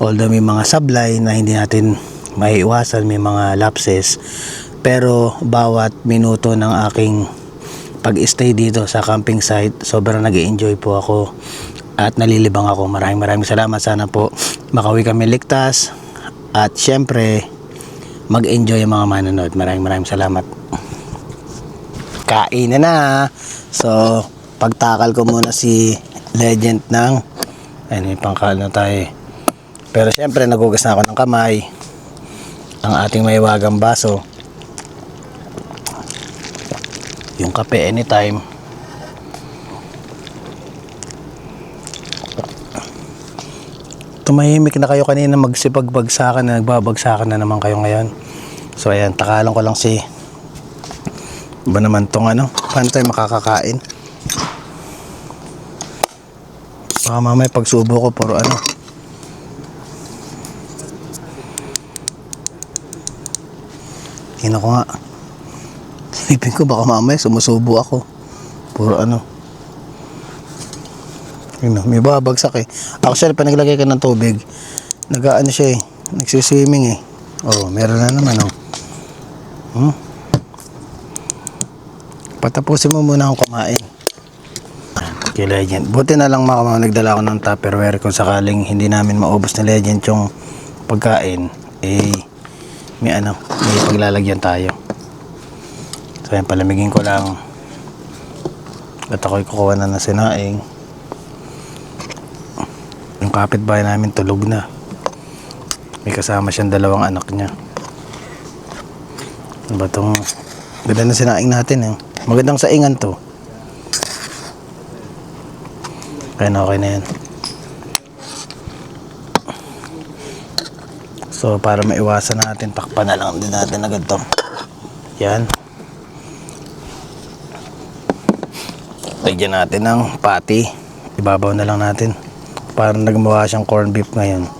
Although may mga sablay na hindi natin maiiwasan, may mga lapses, pero bawat minuto ng aking pag-stay dito sa camping site, sobrang nag-enjoy po ako at nalilibang ako. Maraming salamat. Sana po makauwi kami ligtas at syempre mag-enjoy ang mga manonood. Maraming salamat. Kain na. So pagtakal ko muna si Legend ng may pangkal na tayo. Pero syempre nagugas na ako ng kamay. Ang ating maiwagang baso. Yung kape anytime. Tumahimik na kayo kanina magsipagbagsakan na nagbabagsakan na naman kayo ngayon. So ayan, takalan ko lang si ba naman tong ano, paano tayo makakakain? Baka mamaya pagsubo ko puro ano. Tingnan ko nga. Isipin ko baka mamaya sumusubo ako. Puro ano. Yun, may babagsak eh. Actually, pa naglagay ka ng tubig, nag-ano siya eh, nagsiswimming eh. Oh, meron na naman oh. Patapusin mo muna akong kumain. Okay, Legend. Buti na lang mga nagdala ako ng Tupperware kung sakaling hindi namin maubos na Legend yung pagkain, eh, may ano, may paglalagyan tayo. So, yan, palamigin ko lang. At ako'y kukuha na ng sinaing. Yung kapitbahay namin tulog na. May kasama siyang dalawang anak niya. Ano ba itong ganda na sinaing natin eh. Magandang saingan to. Kaya na okay na yan. So para maiwasan natin, takpan na lang din natin agad to. Yan. Lagyan natin ng patty. Ibabaw na lang natin. Parang nagmawa siyang corned beef ngayon.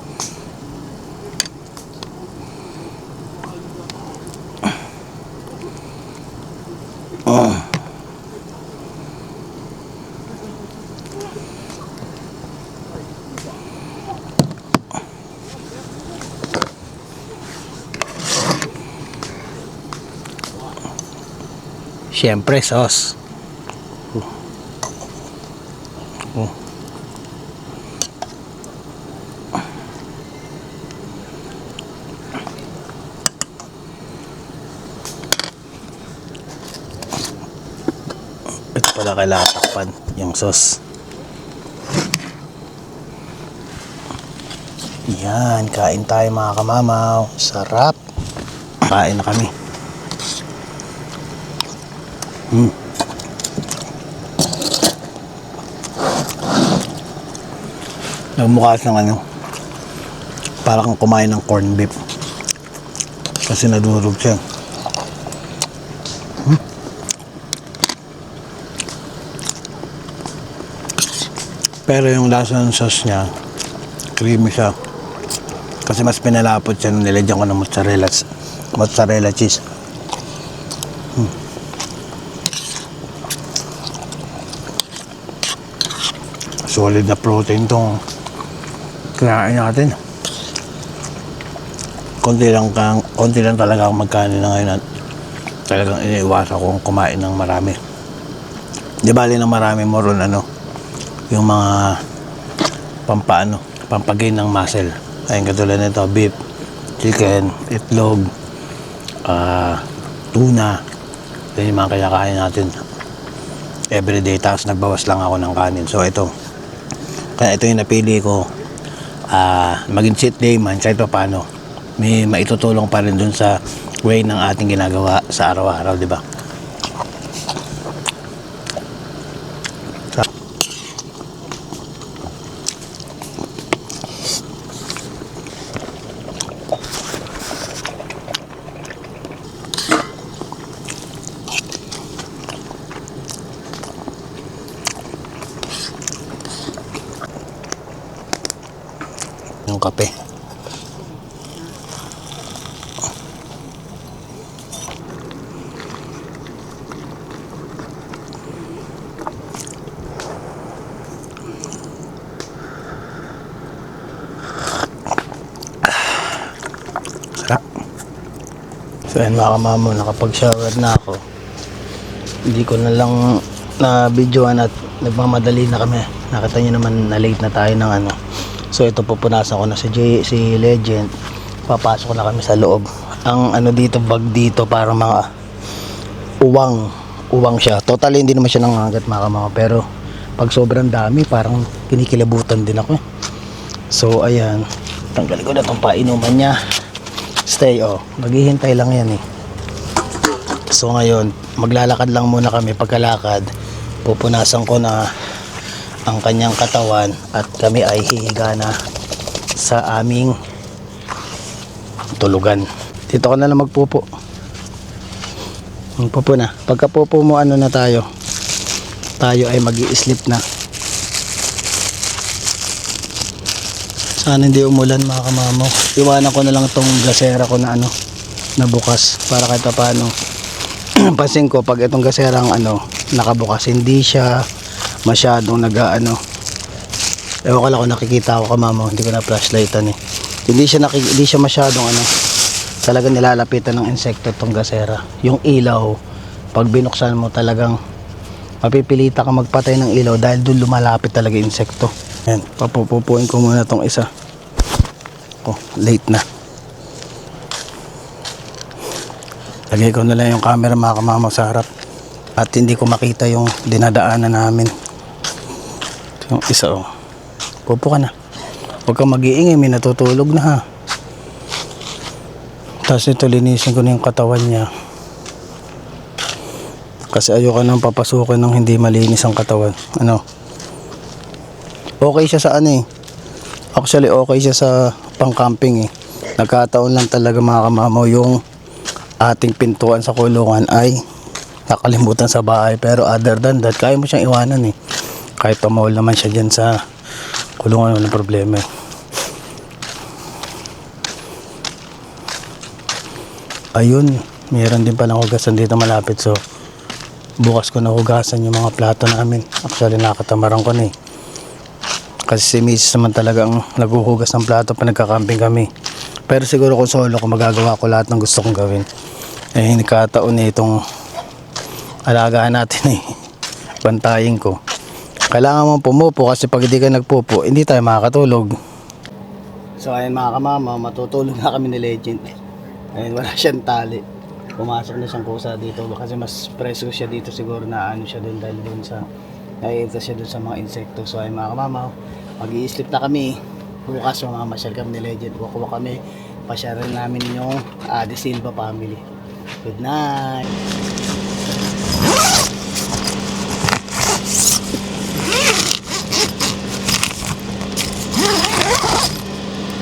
Siyempre, sauce. Ito pala kailangan takpan yung sauce. Yan, kain tayo mga kamamaw. Sarap. Kain na kami. Nagmukha ng ano, parang kumain ng corned beef kasi nadurog siya. Pero yung lasa ng sauce niya, creamy siya. Kasi mas pinalapot siya nung nilagyan ko ng mozzarella cheese. Solid na protein tong kinain natin. Konti lang talaga ang magkanin na ngayon at talagang iniiwasan kong kumain ng marami. Di bali ng marami mo ron ano, yung mga pampagain ng muscle. Ayun, katulad nito, beef, chicken, itlog, tuna. Yan yung mga kinakain natin everyday. Tapos nagbawas lang ako ng kanin. So ito, kaya ito yung napili ko, maging cheat day man, kahit pa paano may maitutulong pa rin dun sa way ng ating ginagawa sa araw-araw, di ba? Yung kape. Sarap. So yan mga kamamo, nakapag-shower na ako. Hindi ko na lang na videoan at nagmamadali na kami. Nakita nyo naman na late na tayo ng ano. So ito, pupunasan ko na si Legend. Papasok na kami sa loob. Ang ano dito, bag dito, para mga uwang siya. Totally hindi naman siya nangangagat mga kamama, pero pag sobrang dami parang kinikilabutan din ako. So ayan, tanggalin ko na itong painuman niya. Stay, maghihintay lang yan eh. So ngayon, maglalakad lang muna kami. Pagkalakad, pupunasan ko na ang kanyang katawan at kami ay hihiga na sa aming tulugan. Dito ko na lang magpupo. Pupo na. Pagka pupo mo, ano na tayo? Tayo ay mag-i-sleep na. Sana hindi umulan mga kamamo. Iwanan ko na lang tong gasera ko na na bukas para kahit paano. Pansin ko pag itong gaserang nakabukas, hindi siya masyadong ewan ko lang kung nakikita ako kamamo, hindi ko na flashlightan eh. Hindi siya masyadong talagang nilalapitan ng insekto tong gasera. Yung ilaw, pag binuksan mo talagang mapipilita ka magpatay ng ilaw dahil doon lumalapit talaga insekto. Ayan, papupupuin ko muna tong isa. Late na. Lagay ko na lang yung camera mga kamamo sa harap at hindi ko makita yung dinadaanan namin. Yung isa pupo ka na. Huwag kang mag-iingay, may natutulog na ha. Tapos ito linisin ko na yung katawan niya. Kasi ayoko nang papasukin ng hindi malinis ang katawan. Okay siya sa Actually okay siya sa pang-camping eh. Nagkataon lang talaga mga kamamo yung ating pintuan sa kulungan ay nakalimutan sa bahay. Pero other than that, kaya mo siyang iwanan eh. Kahit pamawal naman siya dyan sa kulungan, walang problema eh. Ayun, mayroon din palang hugasan dito malapit. So bukas ko na hugasan yung mga plato namin. Actually nakatamaran ko na eh. Kasi si Mrs. naman talagang naghuhugas ng plato pa nagka-camping kami. Pero siguro kung solo ko, magagawa ko lahat ng gusto kong gawin. Eh, nakataon na itong alagaan natin eh. Bantayin ko. Kailangan mong pumupo kasi pag hindi ka nagpupo, hindi tayo makakatulog. So ayun mga kamama, matutulog na kami ni Legend. Ayun, wala siyang tali. Pumasok na siyang kusa dito kasi mas presko siya dito siguro na siya doon dahil doon sa nakikita siya doon sa mga insekto. So ayun mga kamama, mag-i-sleep na kami. Bukas mamamasyal kami ni Legend. Kukuha kami, pasyaran namin yung De Silva family. Good night.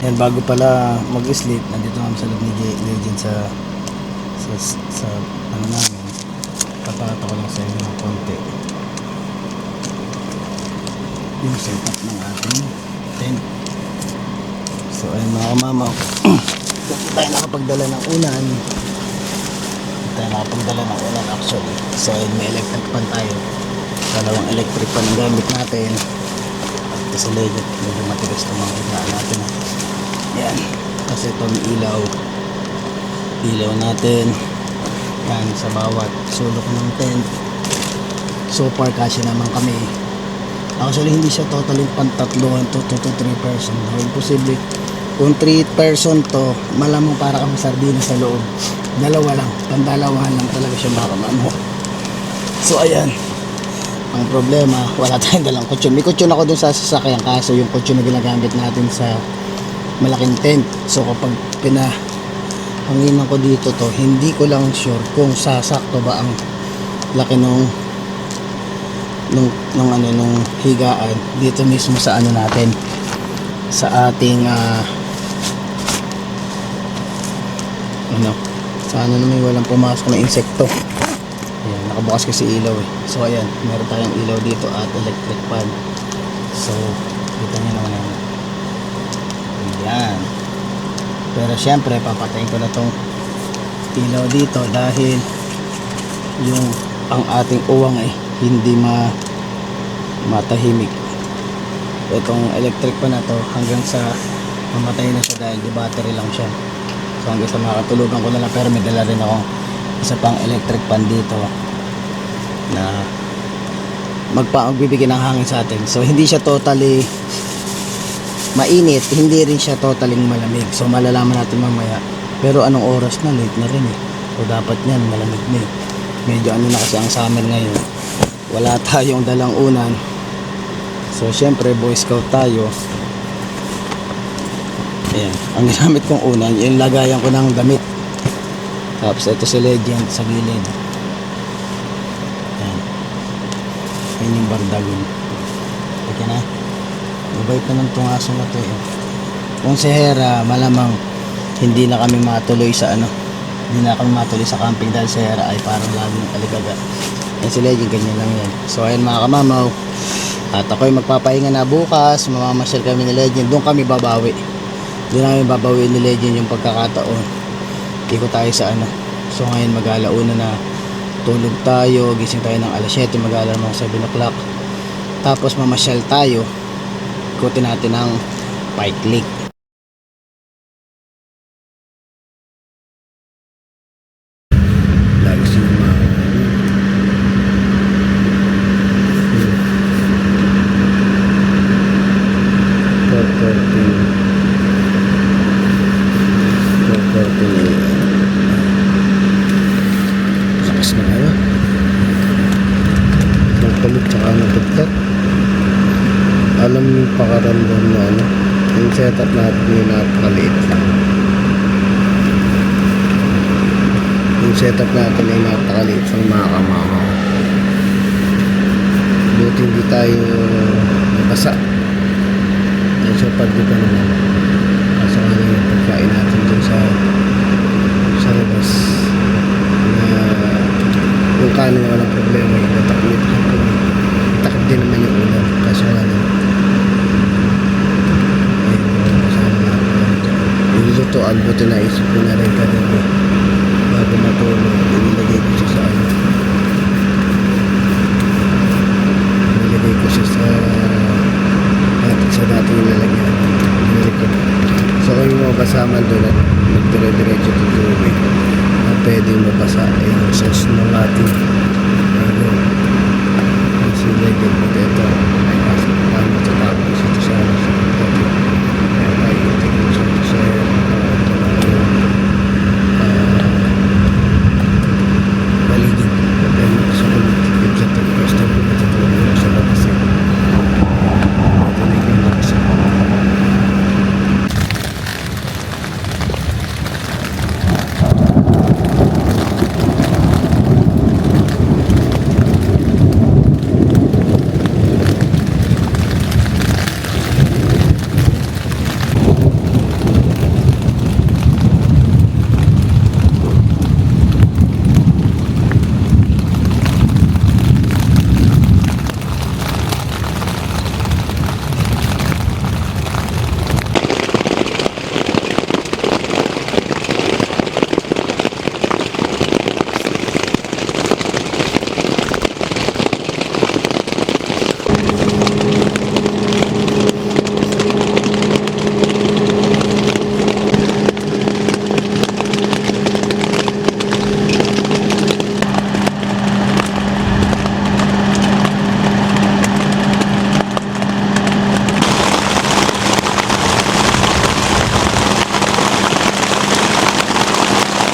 Yan, bago pala mag-sleep, nandito kami sa loob ni Legend sa namin. Papakita ko lang sa inyo ng konti yung setup ng ating tent. So ayun mga kamama, tayo nakapagdala ng unan. Actually. So ayun, may electric pan tayo. Dalawang electric pan ang gamit natin. At sa Legend, medyo matigas itong mga higaan natin. Yan, kasi ito may ilaw natin yan sa bawat sulok ng tent. So far kasi naman kami. Actually hindi siya totally pantatluhan to 3 person. Imposible kung 3 person to, malamang para kami sardina sa loob. Dalawa lang, pandalawahan lang talaga siya makamamo. So ayan, ang problema, wala tayong dalang kutsyon. May kutsyon ako dun sa sasakyan, kaso yung kutsyon na ginagamit natin sa malaking tent. So kapag pinahanginan ko dito to, hindi ko lang sure kung sasakto ba ang laki nung higaan dito mismo sa natin, sa ating sa naman walang pumasok na insekto. Ayan, nakabukas kasi ilaw eh. So ayan, meron tayong ilaw dito at electric fan. So kita nyo naman yan. Ayan. Pero syempre papatayin ko na tong ilaw dito dahil yung ang ating uwang hindi matahimik. Itong electric pa na to hanggang sa mamatay na siya dahil di battery lang siya. So hanggang sa makatulugan ko na lang, pero may dala rin ako isa pang electric pan dito na magbibigay ng hangin sa atin. So hindi siya totally mainit, hindi rin siya totally malamig. So malalaman natin mamaya. Pero anong oras na, late na rin eh. So dapat yan malamig na eh. Medyo na kasi ang summer ngayon. Wala tayong dalang unan. So syempre Boy Scout tayo. Ayan, ang ginamit kong unan, yung lagayan ko ng damit. Tapos ito si Legend sa gilid. Ayan. Ayan yung bardagon. Ito na. Mabait naman itong aso na ito eh. kung si Hera, malamang hindi na kami matuloy sa hindi na kami matuloy sa camping dahil si Hera ay parang laging aligaga. Yan si Legend, ganyan lang yan. So ayun mga kamamaw, at ako'y magpapahinga na bukas, mamamasyal kami ni Legend, doon kami babawi. Doon namin babawi ni Legend yung pagkakataon. Ikot tayo sa So ngayon mag-alauna na, tulog tayo, gising tayo ng alas 7, mag-aalarm ng 7 o'clock. Tapos mamasyal tayo, ikutin natin ang Pike Lake. Lagi sila mga 4:40 lakas na kayo nagpalit tsaka nagpagkat. Alam yung pakaramdam na yung setup natin yung napakaliit lang. Yung setup natin ay napakaliit lang mga kamama. Buti hindi tayo nabasa dahil sa pagdiba naman. Kaso nga lang yung pagkain natin dun sa labas na yung kanin walang problema, yung nataklit lang kami. Takip din naman yung ulam. Kaso nga lang yung lutoan, buti na isip ko na rin kanina bago matulog, inilagay ko siya sa inilagay ko siya sa dating nilalagyan nilikod. So kung yung mga kasama doon at magdire-diretso tutubig na pwedeng mabasa ay yung sauce ng ating kasi legend mo ito ay nasa paano ito tapos ito sa kaya ay tingin siya sa paligid dahil sa kulit sa tapos na pinatutulog sa labas ito na yung labas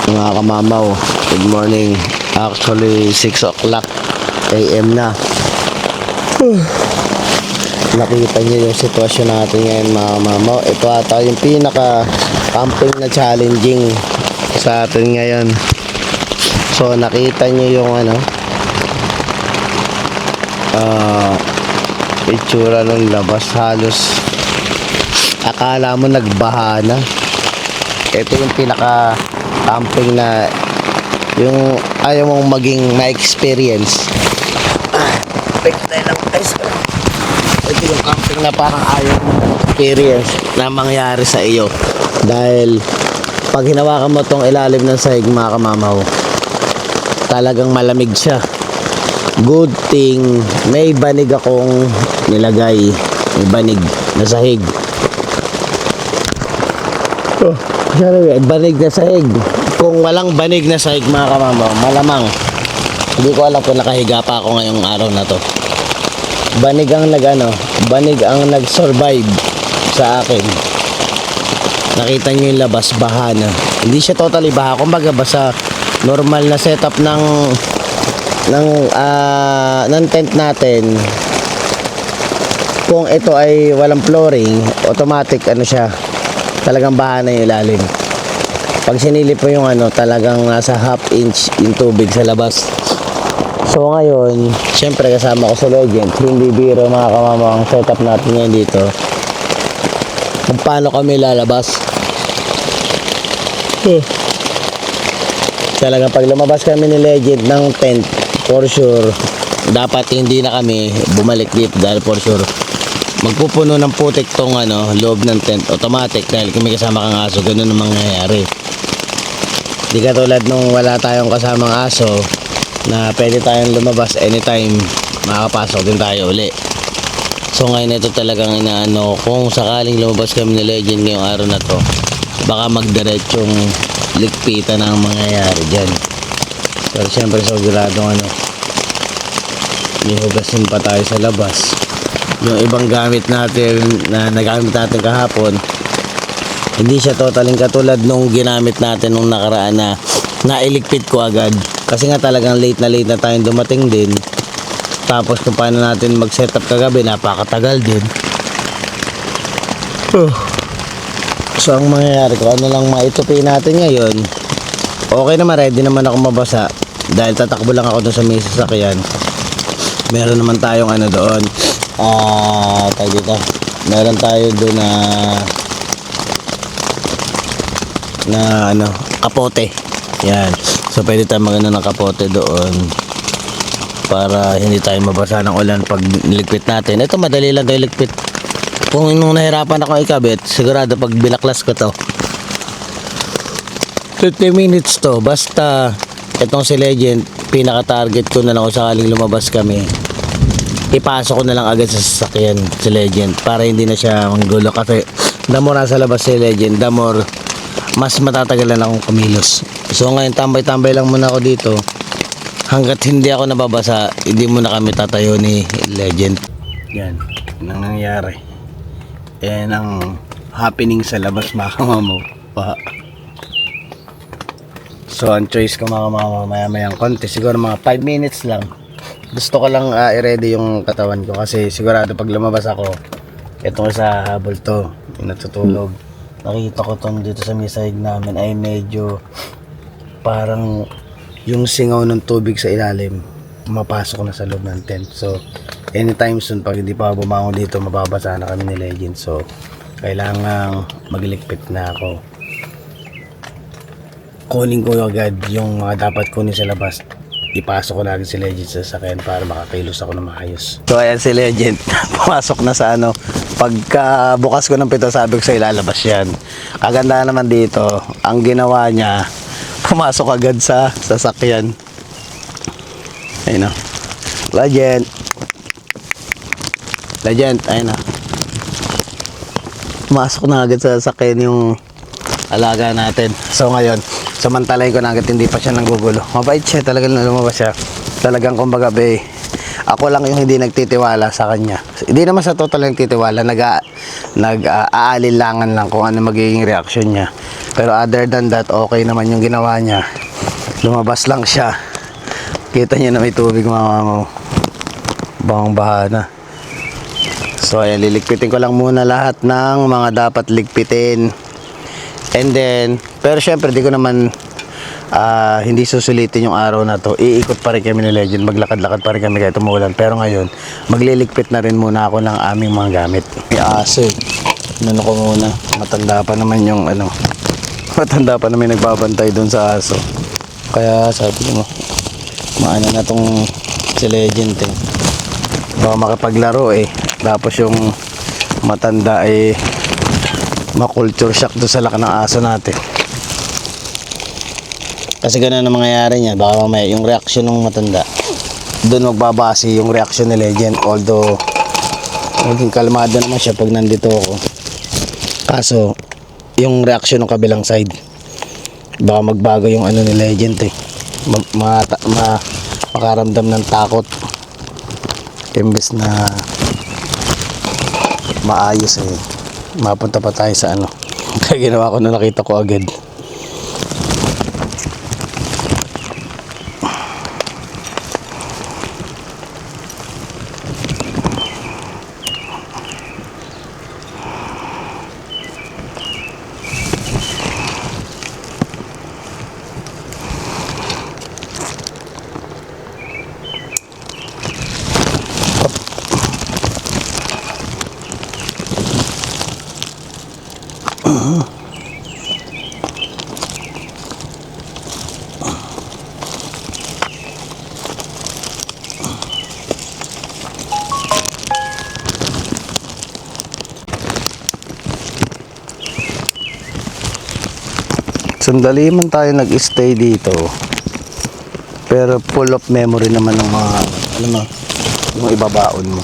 mga kamamaw. Good morning. Actually 6 o'clock AM na. Nakita niyo yung sitwasyon natin ngayon mga kamamaw. Ito ata yung pinaka camping na challenging sa atin ngayon. So nakita niyo yung itsura ng labas, halos akala mo nagbaha na. Ito yung pinaka camping na yung ayaw mong maging ma-experience. Ito yung camping na parang ayaw mong experience na mangyari sa iyo dahil pag hinawakan mo tong ilalim ng sahig mga kamamaw, talagang malamig siya. Good thing may banig akong nilagay, may banig na sahig. Banig na sahig. Kung walang banig na sahig mga kamamaw, malamang hindi ko alam kung nakahiga pa ako ngayong araw na to. Banig ang nag-survive sa akin. Nakita nyo yung labas, baha na. Hindi siya totally baha, kumbaga basta normal na setup ng tent natin. Kung ito ay walang flooring, automatic siya, talagang baha na yung ilalim. Pag sinilip mo yung talagang nasa half inch yung tubig sa labas. So ngayon, syempre kasama ko sa Legend, hindi biro mga kamama ang setup natin ngayon dito. kung paano kami lalabas. Talagang pag lumabas kami ni Legend ng tent, for sure, dapat hindi na kami bumalik dito dahil for sure, magpupuno ng putik tong loob ng tent. Automatic dahil kami kasama kang aso, ganun ang mangyayari. Di katulad nung wala tayong kasamang aso na pwede tayong lumabas anytime, makakapasok din tayo uli. So ngayon ito talagang inaano, kung sakaling lumabas kami ni Legend ngayong araw na to, baka magdiretsong ligpitan ang mangyayari dyan. Pero syempre siguradong may hugasin pa tayo sa labas. Yung ibang gamit natin na nagamit natin kahapon, hindi siya totaling katulad nung ginamit natin nung nakaraan na nailigpit ko agad. Kasi nga talagang late na tayong dumating din. Tapos kung paano natin mag-setup kagabi, napakatagal din. So ang mangyayari ko, ano lang maitupi natin ngayon, okay naman, ready naman ako mabasa dahil tatakbo lang ako dun sa may sasakyan. Meron naman tayong doon, tayo dito, meron tayo doon na kapote. Yan, so pwede tayo magano ng kapote doon para hindi tayo mabasa ng ulan pag niligpit natin. Ito madali lang tayo ligpit. Kung nung nahirapan ako ikabit, sigurado pag binaklas ko to 50 minutes to. Basta itong si Legend, pinaka-target ko na lang kung sakaling lumabas kami, ipasok ko na lang agad sa sasakyan si Legend para hindi na siya manggulo. Kasi the more nasa labas si Legend, the more mas matatagalan akong kumilos. So ngayon tambay-tambay lang muna ako dito hanggat hindi ako nababasa. Hindi muna kami tatayo ni Legend. Yan ang nangyayari. Yan ang happening sa labas, mga kamamo. So ang choice ko, mga kamamo, maya-mayang konti, siguro mga 5 minutes lang. Gusto ko lang i-ready yung katawan ko kasi sigurado pag lumabas ako, itong sa habol to, yung natutulog. Nakita ko tong dito sa may side namin ay medyo parang yung singaw ng tubig sa ilalim mapasok na sa loob ng tent. So anytime soon, pag hindi pa bumangon dito, mababasa na kami ni Legend. So kailangan magligpit na ako. Kunin ko agad yung mga dapat kunin sa labas. Ipasok ko na agad si Legend sa sasakyan para makakilos ako na maayos. So ayan si Legend, pumasok na sa pagka bukas ko ng pito, sabi ko sa ilalabas yan. Kaganda naman dito, ang ginawa niya, pumasok agad sa sasakyan. Ayun o, Legend, ayun o, pumasok na agad sa sasakyan yung alaga natin. So ngayon, samantalahin ko na agad, hindi pa siya nanggugulo. Mabait siya, talagang lumabas siya. Talagang kumbaga ako lang yung hindi nagtitiwala sa kanya. Hindi naman sa total nagtitiwala, nag-aalilangan lang kung ano magiging reaction niya. Pero other than that, okay naman yung ginawa niya. Lumabas lang siya. Kita niyo na may tubig, mga mamo. Bang bahana. So ayan, liligpitin ko lang muna lahat ng mga dapat ligpitin. And then, pero syempre di ko naman hindi susulitin yung araw na to. Iikot pa rin kami ni Legend, maglakad-lakad pa rin kami kahit umulan. Pero ngayon, magliligpit na rin muna ako ng aming mga gamit. May aso eh. Inano ko muna. Matanda pa naman yung matanda pa naman nagbabantay doon sa aso. Kaya sabi mo, maano na tong si Legend eh. Baka makipaglaro eh. Tapos yung matanda eh ma-culture shock doon sa laki ng aso natin. Kasi ganun ang mangyayari niya. Baka mamaya yung reaction ng matanda, doon magbabase yung reaction ni Legend. Although maging kalmado naman siya pag nandito ako. Kaso yung reaction ng kabilang side, baka magbago yung ni Legend eh. Makaramdam ng takot imbes na maayos eh. Mapunta pa tayo sa kaya ginawa ko na nakita ko agad. Sandali man tayo nag-stay dito. Pero full of memory naman ng mga, alam mo, yung ibabaon mo.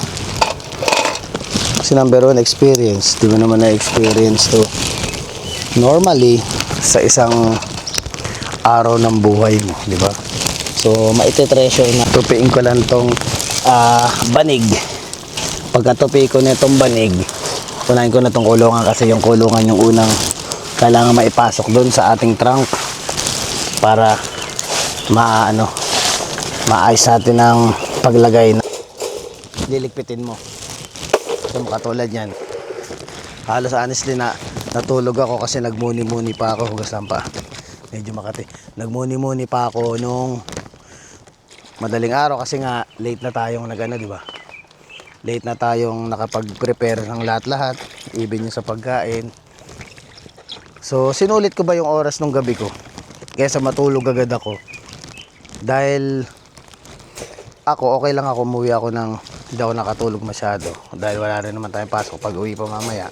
Kasi number one, experience. Di mo naman na-experience to normally sa isang araw ng buhay mo, di ba? So, maite-treasure na. Tupiin ko lang tong banig. Pagka tupi ko na itong banig, unahin ko na tong kulungan kasi yung kulungan yung unang kailangan maipasok doon sa ating trunk para maayos natin ang paglagay na lilikpitin mo. So katulad yan, halos honestly natulog ako kasi nagmuni-muni pa ako, hugas lang pa, medyo makati, nagmuni-muni pa ako nung madaling araw kasi nga late na tayong di ba, late na tayong nakapag-prepare ng lahat-lahat, even yung sa pagkain. So, sinulit ko ba yung oras ng gabi ko kaysa matulog agad ako? Dahil ako, okay lang ako, umuwi ako ng hindi ako nakatulog masyado dahil wala rin naman tayong pasok pag uwi pa mamaya.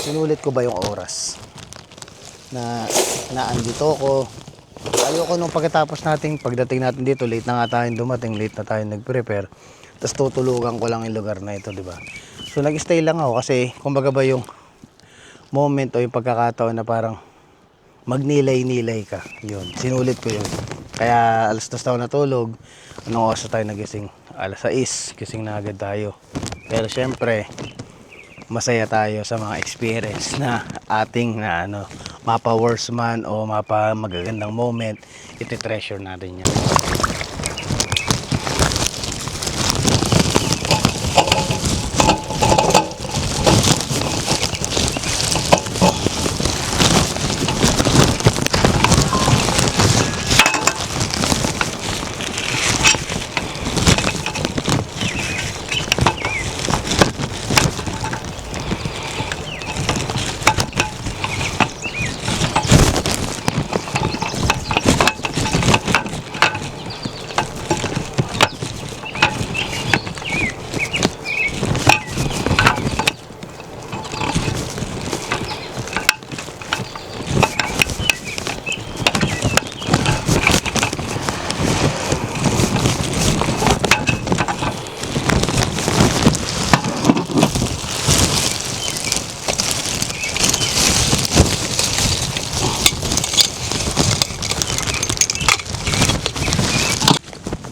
Sinulit ko ba yung oras na naandito ko? Ayoko nung pagdating natin dito, late na nga tayong dumating, late na tayong nag-prepare, tapos tutulugan ko lang yung lugar na ito, di ba? So, nag-stay lang ako kasi kumbaga ba yung moment o yung pagkakataon na parang magnilay-nilay ka. Yun, sinulit ko yun. Kaya alas 2 tayo natulog. Anong oras tayo nagising? Alas 6, gising na agad tayo. Pero syempre, masaya tayo sa mga experience na ating mapa worst man o mapa magagandang moment, iti-treasure natin yan.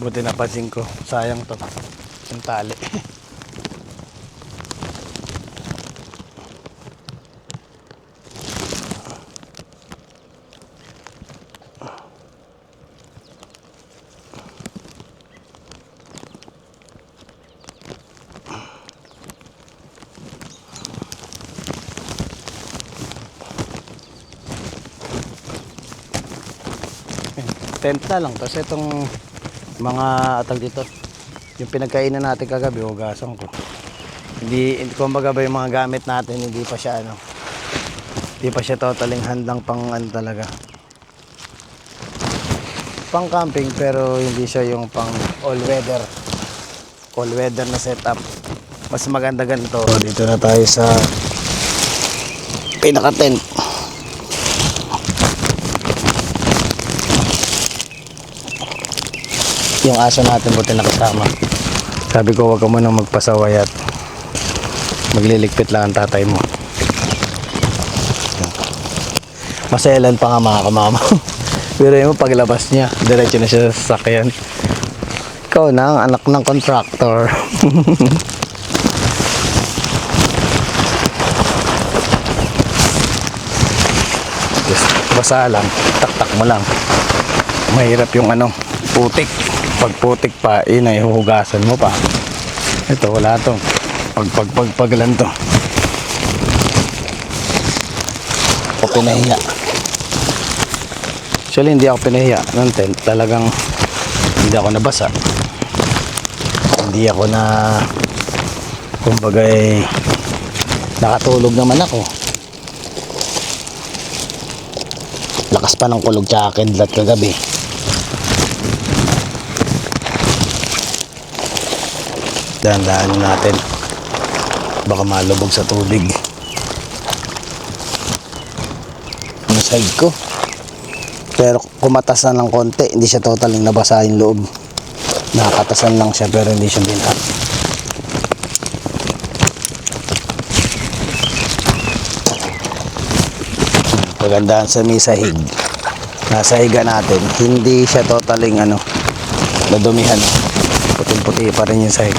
Buti napansin ko, sayang to yung tali. Tent na lang, tapos itong mga atag dito, yung pinagkainan natin kagabi, hugasan ko. Hindi kumbaga ba yung mga gamit natin, hindi pa siya totaling handang pang talaga, pang camping, pero hindi siya yung pang all weather na setup. Mas maganda ganito. So, dito na tayo sa pinaka tent. Yung aso natin buti nakasama. Sabi ko wag ka munang magpasaway at magliligpit lang ang tatay mo. Maselan pa nga mga kamama. Pero yung paglabas niya, diretso na siya sa sasakyan. Ikaw na ang anak ng contractor. Just basa lang, taktak mo lang. Mahirap yung putik. Pag putik pa, ay huhugasan mo pa. Ito, wala to. Pag lang to. Ako pinahiya. Actually, hindi ako pinahiya ng tent. Talagang hindi ako nabasa. Hindi ako kumbaga nakatulog naman ako. Lakas pa ng kulog tsaka kidlat kagabi. Dahan-dahanin natin. Baka malubog sa tubig. Ang side ko. Pero kumatas na ng konti, hindi siya totaling nabasa yung loob. Nakakatasan lang siya pero hindi siya binha. Pagandahan sa may sahig. Nasa higa natin, hindi siya totaling nadumihan. Puting-puti pa rin yung sahig.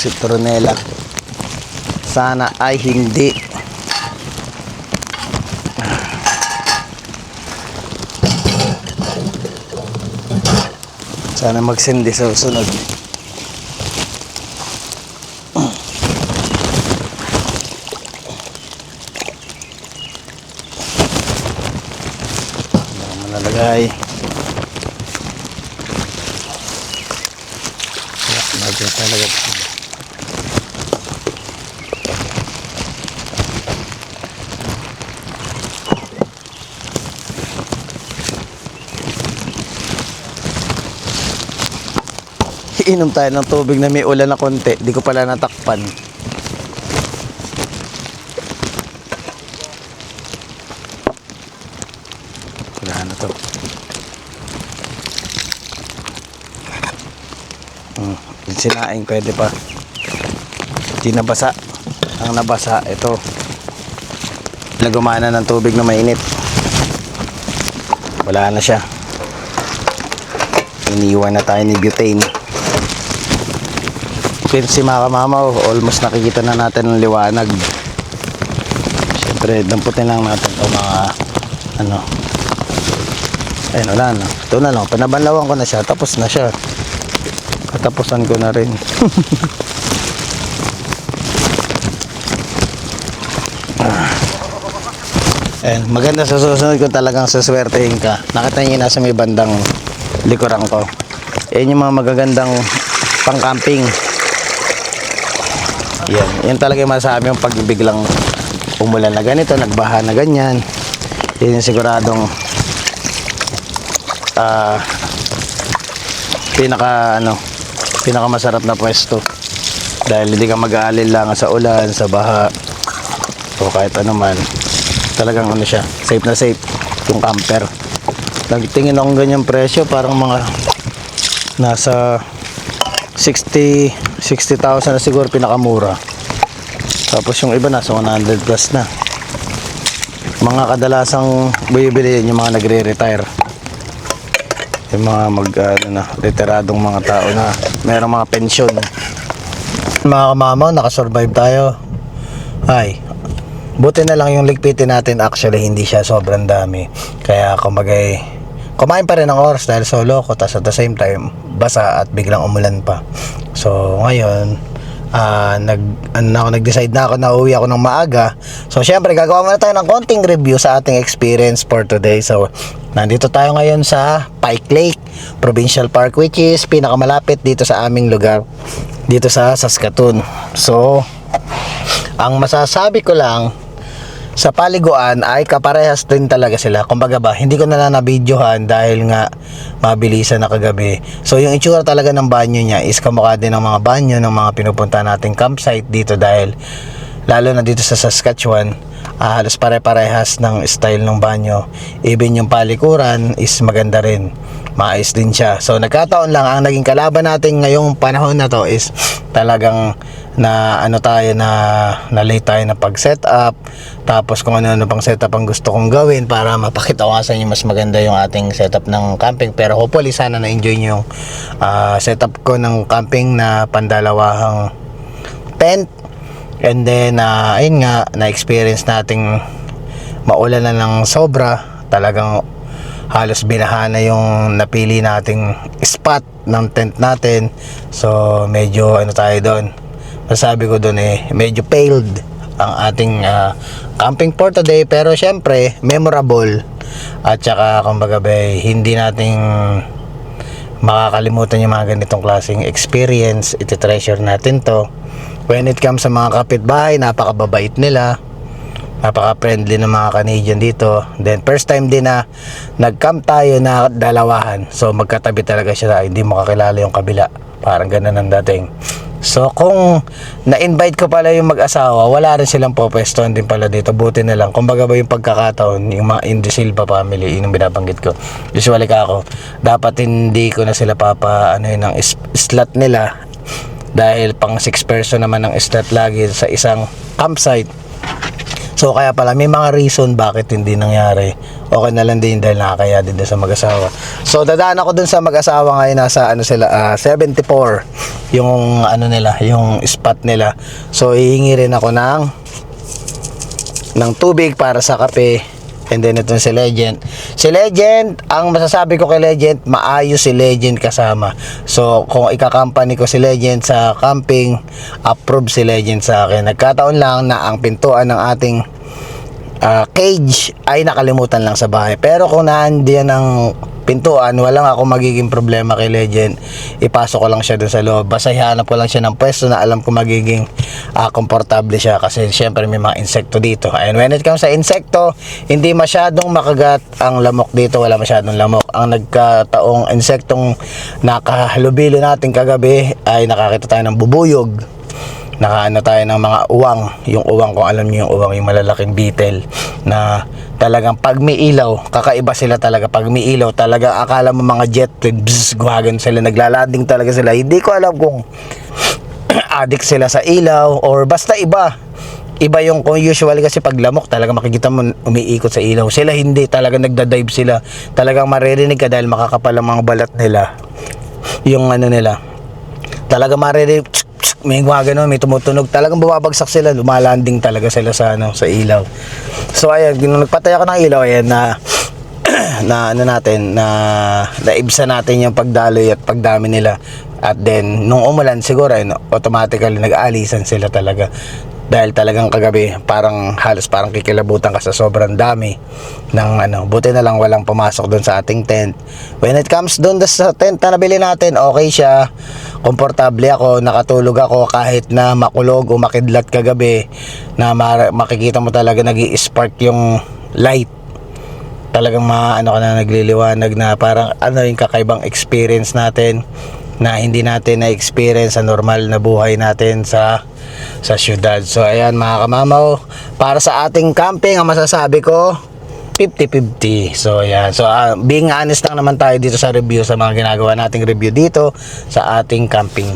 Citronella. Sana ay hindi. Sana magsindi sa susunod. Nalagay. Medyo talaga. Inom tayo ng tubig na may ulan na konti. Di ko pala natakpan. Wala na to. Yung sinaing pwede pa. Di nabasa. Ang nabasa, ito. Nagumana ng tubig na mainit. Wala na siya. Iniwan na tayo ni butane. Si mga kamamaw, almost nakikita na natin ang liwanag. Siyempre, damputin lang natin itong mga ayun, wala na. Ito na lang, panabanlawan ko na siya, tapos na siya. Katapusan ko na rin. Ayun, maganda sa susunod kung talagang saswertehin ka. Nakita niyo nasa may bandang likuran ko. Ayun yung mga magagandang pang-camping. Yan talaga yung masasabi yung pag biglang umulan na ganito, nagbaha na ganyan. Yan yung siguradong pinaka masarap na pwesto. Dahil hindi ka mag-aalala sa ulan, sa baha, o kahit ano man. Talagang siya, safe na safe yung camper. Nagtingin akong ganyang presyo, parang mga nasa 60,000 na siguro pinakamura. Tapos yung iba nasa 100 plus na. Mga kadalasang bibili yung mga nagre-retire. Yung mga retiradong mga tao na mayroong mga pensyon. Mga kamamaw, nakasurvive tayo. Ay, buti na lang yung ligpitin natin, actually hindi siya sobrang dami. Kaya kumain pa rin ng oras dahil solo ko, tas at the same time basa at biglang umulan pa. So ngayon nag-decide na ako na uwi ako ng maaga. So syempre gagawa muna tayo ng konting review sa ating experience for today. So nandito tayo ngayon sa Pike Lake Provincial Park, which is pinakamalapit dito sa aming lugar dito sa Saskatoon. So ang masasabi ko lang sa paliguan ay kaparehas din talaga sila. Kumbaga ba, hindi ko na nabidyohan dahil nga mabilisan na kagabi. So yung itsura talaga ng banyo niya is kamukha din ng mga banyo ng mga pinupunta nating campsite dito, dahil lalo na dito sa Saskatchewan, halos pare-parehas ng style ng banyo. Even yung palikuran is maganda rin, maayos din siya. So nagkataon lang, ang naging kalaban natin ngayong panahon na to is talagang na late tayo na pag set up, tapos kung ano pang setup ang gusto kong gawin para mapakita ko nga sa inyo mas maganda yung ating setup ng camping. Pero hopefully sana na-enjoy nyo yung setup ko ng camping na pandalawahang tent. And then ayun nga, na-experience nating maulan na ng sobra, talagang halos binaha na yung napili nating spot ng tent natin. So medyo tayo doon, masabi ko doon medyo failed ang ating camping for today. Pero syempre memorable, at saka kumbaga hindi nating makakalimutan yung mga ganitong klaseng experience. Iti-treasure natin to. When it comes sa mga kapitbahay, napakababait nila, napaka-friendly ng mga Canadian dito. Then first time din na nag-camp tayo na dalawahan, so magkatabi talaga siya, hindi mo kakilala yung kabila, parang ganun ang dating. So kung na-invite ko pala yung mag-asawa, wala rin silang popwestohan din pala dito. Buti na lang, kumbaga ba yung pagkakataon, yung mga Indi Silva family, yung binabanggit ko. Usually ka ako, dapat hindi ko na sila ng slot nila, dahil pang 6 person naman ang slot lagi sa isang campsite. So kaya pala may mga reason bakit hindi nangyari. Okay na lang din dahil nakakaya din sa mag-asawa. So dadaan ako dun sa mag-asawa ngayon, nasa 74 yung nila, yung spot nila. So hihingi rin ako ng tubig para sa kape. And then ito si Legend. Si Legend, ang masasabi ko kay Legend, maayos si Legend kasama. So kung ika-company ko si Legend sa camping, approve si Legend sa akin. Nagkataon lang na ang pintuan ng ating cage ay nakalimutan lang sa bahay. Pero kung naandiyan ang pintuan, walang ako magiging problema kay Legend. Ipasok ko lang siya dun sa loob. Basta ihanap ko lang siya ng pwesto na alam ko magiging komportable siya, kasi syempre may mga insekto dito. And when it comes sa insekto, hindi masyadong makagat ang lamok dito, wala masyadong lamok. Ang nagkataong insektong nakahalubilo natin kagabi ay nakakita tayo ng bubuyog, tayo ng mga uwang. Yung uwang, kung alam niyo yung uwang, yung malalaking beetle na talagang pag may ilaw, kakaiba sila talaga. Pag may ilaw talaga, akala mo mga jet plane, gumagan sila, naglalanding talaga sila. Hindi ko alam kung addict sila sa ilaw or basta iba yung, kung usually kasi pag lamok talaga makikita mo umiikot sa ilaw, sila hindi, talaga nagda-dive sila. Talagang maririnig ka dahil makakapal ang mga balat nila, yung nila, talaga maririnig, may gumagano, may tumutunog, talagang bumabagsak sila, lumalanding talaga sila sa ilaw. So ayan, nagpatay ako ng ilaw, ayan naibsa natin yung pagdaloy at pagdami nila. At then nung umulan siguro automatically nag-aalisan sila talaga, dahil talagang kagabi halos parang kikilabutan ka sa sobrang dami ng buti na lang walang pumasok doon sa ating tent. When it comes doon sa tent na nabili natin, okay siya, komportable ako, nakatulog ako kahit na makulog o makidlat kagabi, na makikita mo talaga nag-i-spark yung light, talagang ka na, nagliliwanag na, parang yung kakaibang experience natin na hindi natin na-experience sa normal na buhay natin sa syudad. So ayan mga kamamaw, para sa ating camping, ang masasabi ko 50-50. So ayan, so being honest lang naman tayo dito sa review, sa mga ginagawa nating review dito sa ating camping.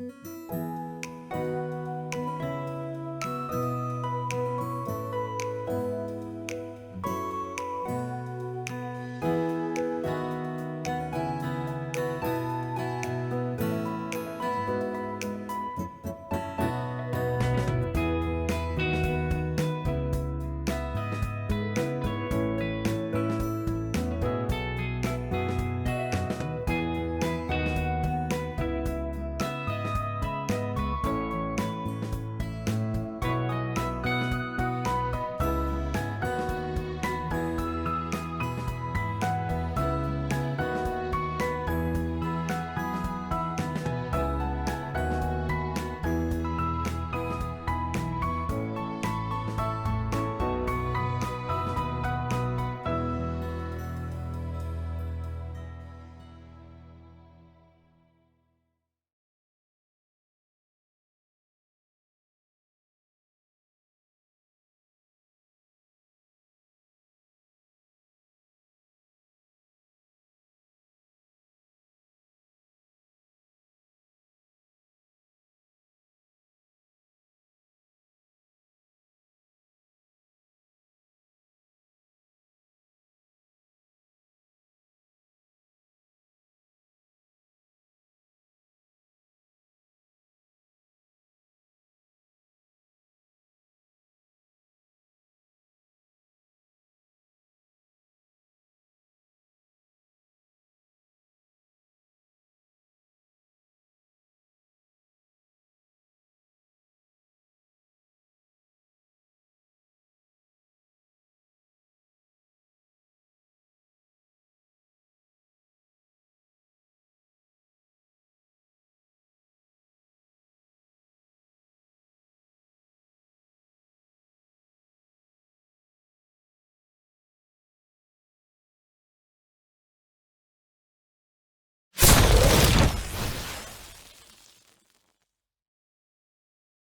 Bye.